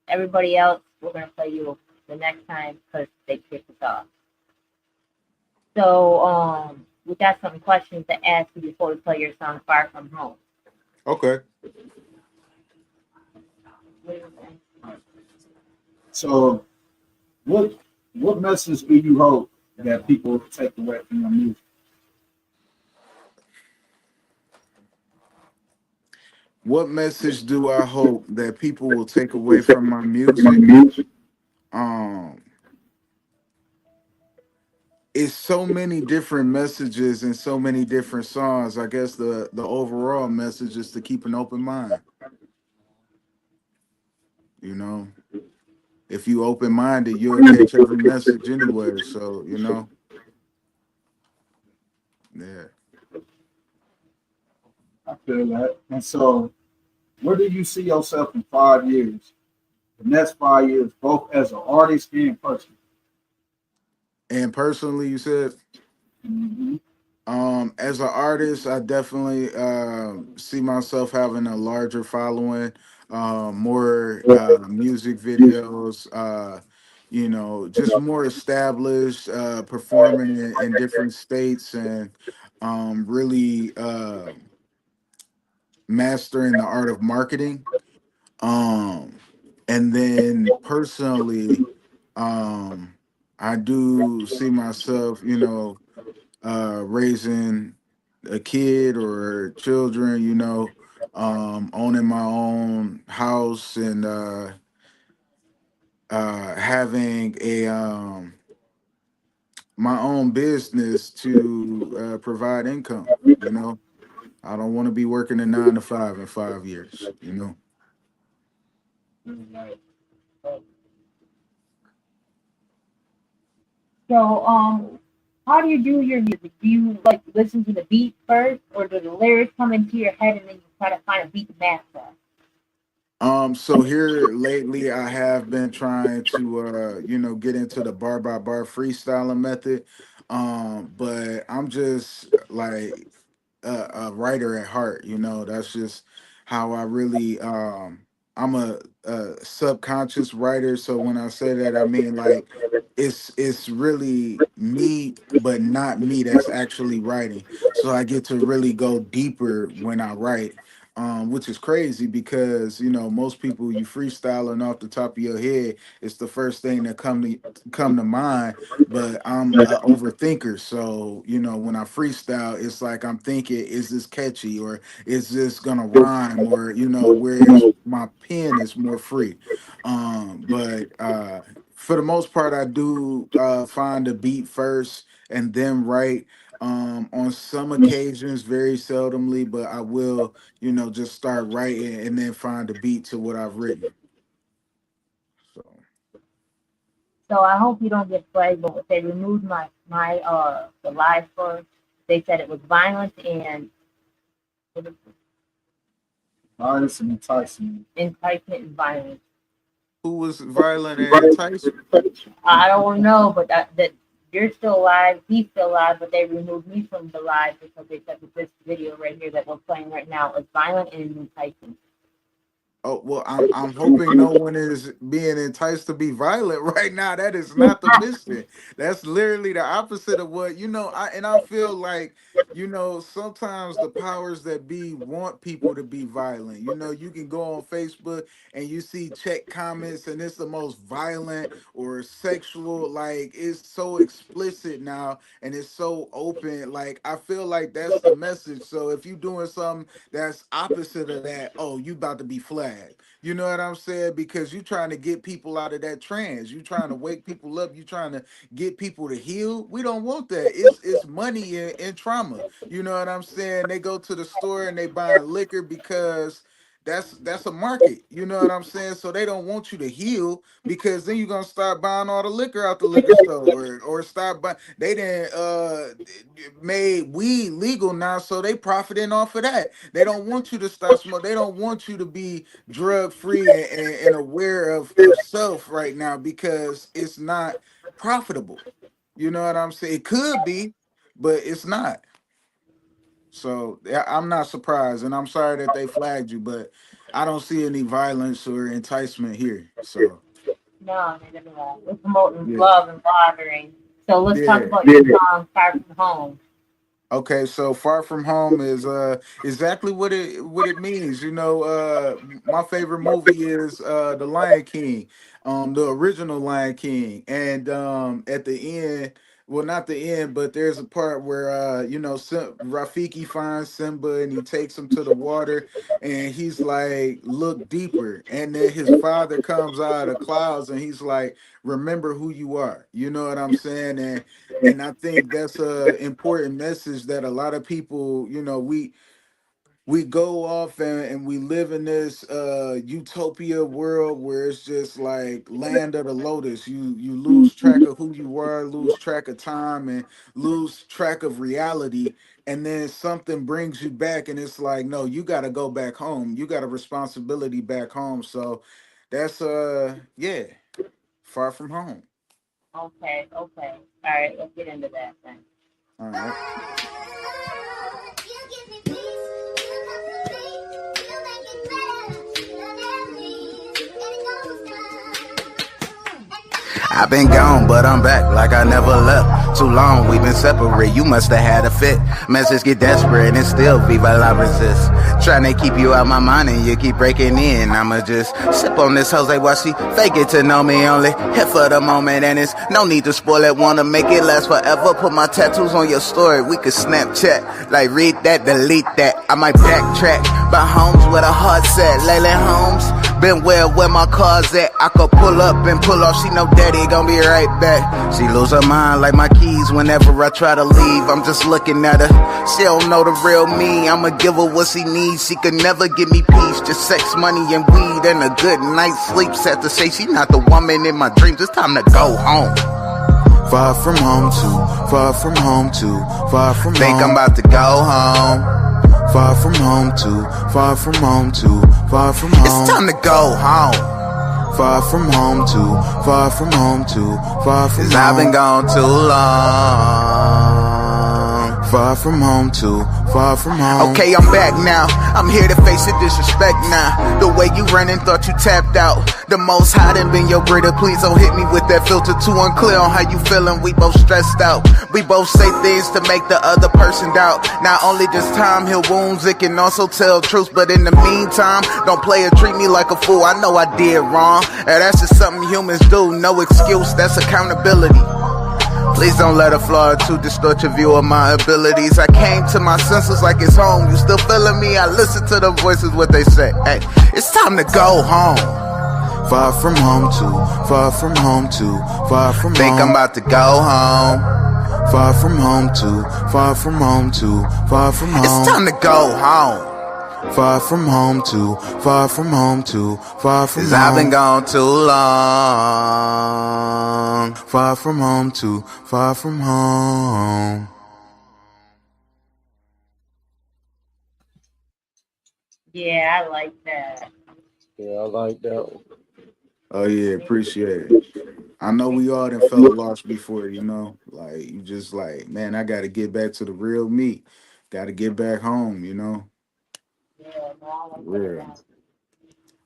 everybody else, we're gonna play you the next time because they kicked us off. So, we got some questions to ask you before we play your song "Far From Home." Okay. What do you think? So, what message do you hope that people take away from your music? What message do I hope that people will take away from my music? Um, it's so many different messages and so many different songs. I guess the overall message is to keep an open mind. You know, if you open minded, you'll catch every message anywhere. So yeah. I feel that. And so, where do you see yourself in 5 years? The next 5 years, both as an artist and person. And personally, you said. Mm-hmm. As an artist, I definitely see myself having a larger following, more music videos, just more established, performing in different states and really mastering the art of marketing. Um, and then personally, um, I do see myself, raising a kid or children, owning my own house and having a my own business to provide income. I don't want to be working a 9 to 5 in 5 years. So, how do you do your music? Do you like listen to the beat first, or do the lyrics come into your head and then you try to find a beat to match that? So here lately, I have been trying to, get into the bar by bar freestyling method. But I'm just like a writer at heart. That's just how I really. I'm a subconscious writer. So when I say that, I mean like it's really me, but not me. That's actually writing. So I get to really go deeper when I write, which is crazy because most people you freestyling off the top of your head, it's the first thing that come to mind. But I'm an overthinker, so when I freestyle, it's like I'm thinking, is this catchy or is this gonna rhyme or whereas my pen is more free. But for the most part, I do find a beat first and then write. On some occasions, very seldomly, but I will, just start writing and then find a beat to what I've written. So So I hope you don't get flagged, but they removed my the live first. They said it was violent and Violence and enticement. enticement and violence. who was violent and enticing? I don't know, but that you're still alive, he's still alive, but they removed me from the live because they said that this video right here that we're playing right now is violent and enticing. Oh well, I'm hoping no one is being enticed to be violent right now. That is not the mission. That's literally the opposite of what I feel like sometimes the powers that be want people to be violent. You can go on Facebook and you see check comments and it's the most violent or sexual. Like it's so explicit now and it's so open. Like I feel like that's the message. So if you're doing something that's opposite of that, oh, you about to be flagged. You know what I'm saying? Because you're trying to get people out of that trance. You're trying to wake people up. You're trying to get people to heal. We don't want that. It's money in trauma. You know what I'm saying? They go to the store and they buy liquor because that's a market. You know what I'm saying? So they don't want you to heal because then you're gonna start buying all the liquor out the liquor store or start buying. They didn't made weed legal now, so they profiting off of that. They don't want you to stop smoking. They don't want you to be drug free and aware of self right now because it's not profitable. You know what I'm saying? It could be, but it's not. So yeah, I'm not surprised, and I'm sorry that they flagged you, but I don't see any violence or enticement here. So No, they didn't wrong. We're promoting yeah, love and bothering. So let's talk yeah. about your song "Far From Home." Okay, so far from home is exactly what it means. My favorite movie is The Lion King, the original Lion King. And at the end, well not the end, but there's a part where Rafiki finds Simba and he takes him to the water and he's like, look deeper. And then his father comes out of the clouds and he's like, remember who you are. You know what I'm saying? And I think that's a important message that a lot of people, we go off and we live in this utopia world where it's just like land of the lotus. You lose track of who you are, lose track of time, and lose track of reality. And then something brings you back, and it's like, no, you got to go back home. You got a responsibility back home. So that's yeah, far from home. Okay. All right, let's get into that then. All right. I've been gone, but I'm back like I never left. Too long, we've been separate, you must have had a fit. Messages get desperate and still viva la resist. Trying to keep you out my mind and you keep breaking in. I'ma just sip on this Jose while she fake it to know me only. Here for the moment and it's no need to spoil it. Wanna make it last forever, put my tattoos on your story. We could Snapchat, like read that, delete that. I might backtrack, by homes with a heart set. Layla Holmes, been where my car's at. I could pull up and pull off, she know daddy gon' be right back. She lose her mind like my keys whenever I try to leave. I'm just looking at her, she don't know the real me. I'ma give her what she needs, she could never give me peace. Just sex, money, and weed and a good night's sleep. Sad to say she not the woman in my dreams, it's time to go home. Far from home too, far from home too, far from Think home. I'm about to go home. Far from home too, far from home too, far from home. It's time to go home. Far from home too, far from home too, far from home. 'Cause I've been gone too long. Far from home too, far from home. Okay, I'm back now. I'm here to face the disrespect now. The way you running, thought you tapped out. The most high done been your breeder. Please don't hit me with that filter. Too unclear on how you feeling. We both stressed out. We both say things to make the other person doubt. Not only does time heal wounds, it can also tell truth. But in the meantime, don't play or treat me like a fool. I know I did wrong, and that's just something humans do. No excuse, that's accountability. Please don't let a flaw or two distort your view of my abilities. I came to my senses like it's home. You still feeling me? I listen to the voices, what they say. Hey, it's time to go home. Far from home too, far from home too, far from Think home. I'm about to go home. Far from home too, far from home too, far from home. It's time to go home. Far from home too, far from home too, far from home. 'Cause I've been gone too long. Far from home too, far from home. Yeah, I like that. Yeah, I like that one. Oh yeah, appreciate it. I know we all done felt lost before, you know. Like you just like, man, I gotta get back to the real me. Gotta get back home, you know. Yeah, no, I like Real. that.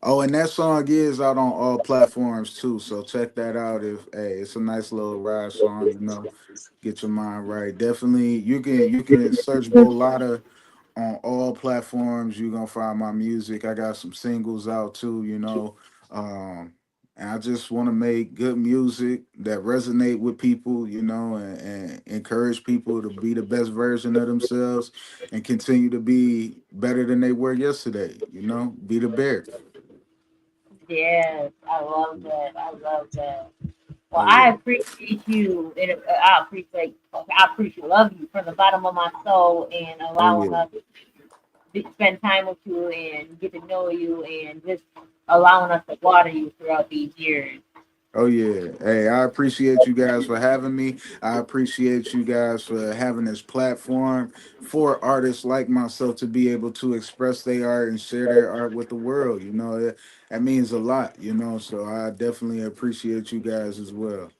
Oh, and that song is out on all platforms too. So check that out. If hey, it's a nice little ride song, you know. Get your mind right. Definitely, you can search Bolada on all platforms. You're gonna find my music. I got some singles out too, you know. And I just want to make good music that resonate with people, you know, and encourage people to be the best version of themselves and continue to be better than they were yesterday, you know. Be the bear. Yes, I love that. I love that. Well, Oh I yeah. appreciate you, and I appreciate, love you from the bottom of my soul, and Oh allowing yeah. us to spend time with you and get to know you, and just allowing us to water you throughout these years. Oh yeah. Hey, I appreciate you guys for having me. I appreciate you guys for having this platform for artists like myself to be able to express their art and share their art with the world. You know, that means a lot, you know. So I definitely appreciate you guys as well.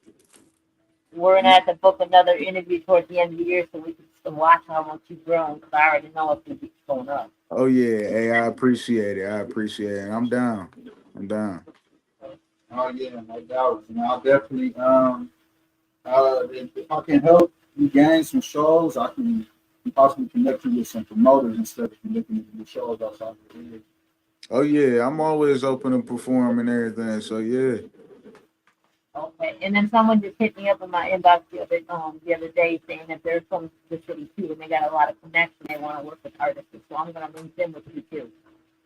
We're gonna have to book another interview towards the end of the year so we can watch how much you've grown, because I already know it's gonna keep going up. Oh yeah. Hey, I appreciate it. I appreciate it. I'm down. I'm down. Oh yeah, no doubt. And I'll definitely if I can help you gain some shows, I can possibly connect you with some promoters instead of connecting you with shows outside of the league. Oh yeah. I'm always open to perform and everything. So yeah. Okay, and then someone just hit me up in my inbox the other day saying that they're from the city too, and they got a lot of connections. They want to work with artists, so I'm gonna link them with you too.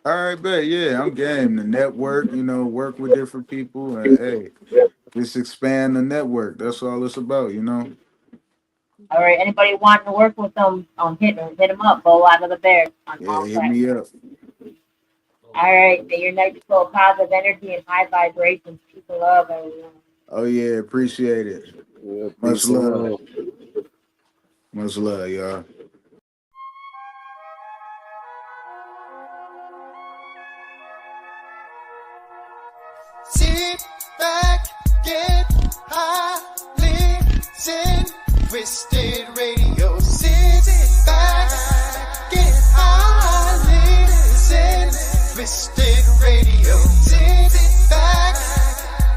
All right, bet. Yeah, I'm game. The network, you know, work with different people, and hey, just expand the network. That's all it's about, you know. All right, anybody wanting to work with them, hit them up. Go out of the bear on Yeah, all hit me platforms. up. All right, may your night be full of positive energy and high vibrations. Peace and love, everyone. Oh yeah, appreciate it. Yeah, Much peace and love. love. Much love, y'all. Sit back, get high, listen, Twisted Radio. Sit back, get high, listen, Twisted Radio. Sit back,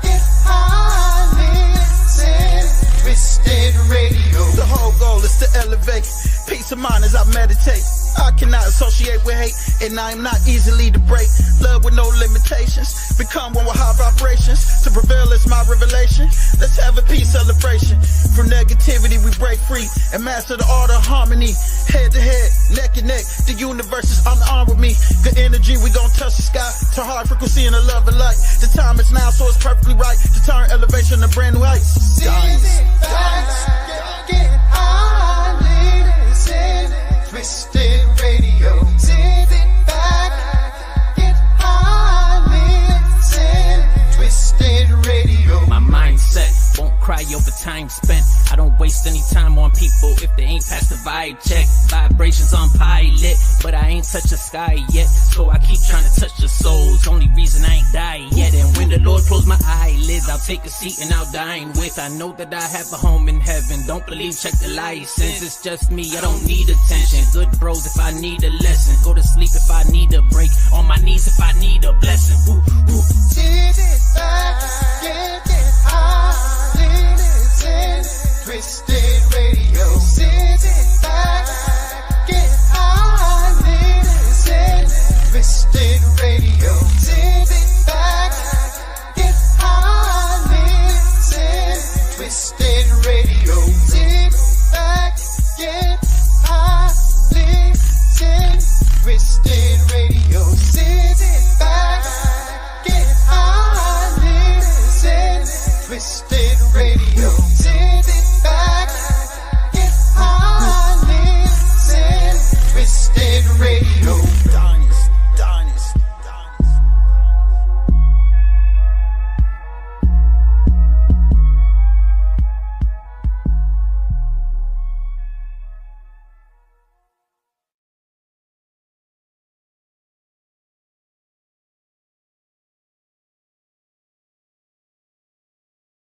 get high, listen, Twisted Radio. The whole goal is to elevate peace of mind as I meditate. I cannot associate with hate, and I am not easily to break. Love with no limitations. Become one with high vibrations. To prevail is my revelation. Let's have a peace celebration. From negativity we break free and master the art of harmony. Head to head, neck and neck. The universe is unarmed with me. Good energy, we gon' touch the sky. To high frequency and the love and light. The time is now, so it's perfectly right to turn elevation to brand new heights. Giants. Get high, listen, Twisted Radio. Sit back, get high, listen, Twisted Radio. My mindset won't cry over time spent. I don't waste any time on people if they ain't past the vibe check. Vibrations on pilot, but I ain't touched the sky yet. So I keep trying to touch the souls. Only reason I ain't died yet. And when the Lord close my eyelids, I'll take a seat and I'll dine with. I know that I have a home in heaven. Don't believe, check the license. It's just me, I don't need attention. Good bros if I need a lesson. Go to sleep if I need a break. On my knees if I need a blessing. Ooh, ooh. Sit back, get high, listen, Twisted Radio. Sit back, get high, listen, Twisted Radio. Sit back, get high, listen, Twisted Radio. Sit back, get high, listen, Twisted Radio. Sit back, get high, listen, Twisted Radio.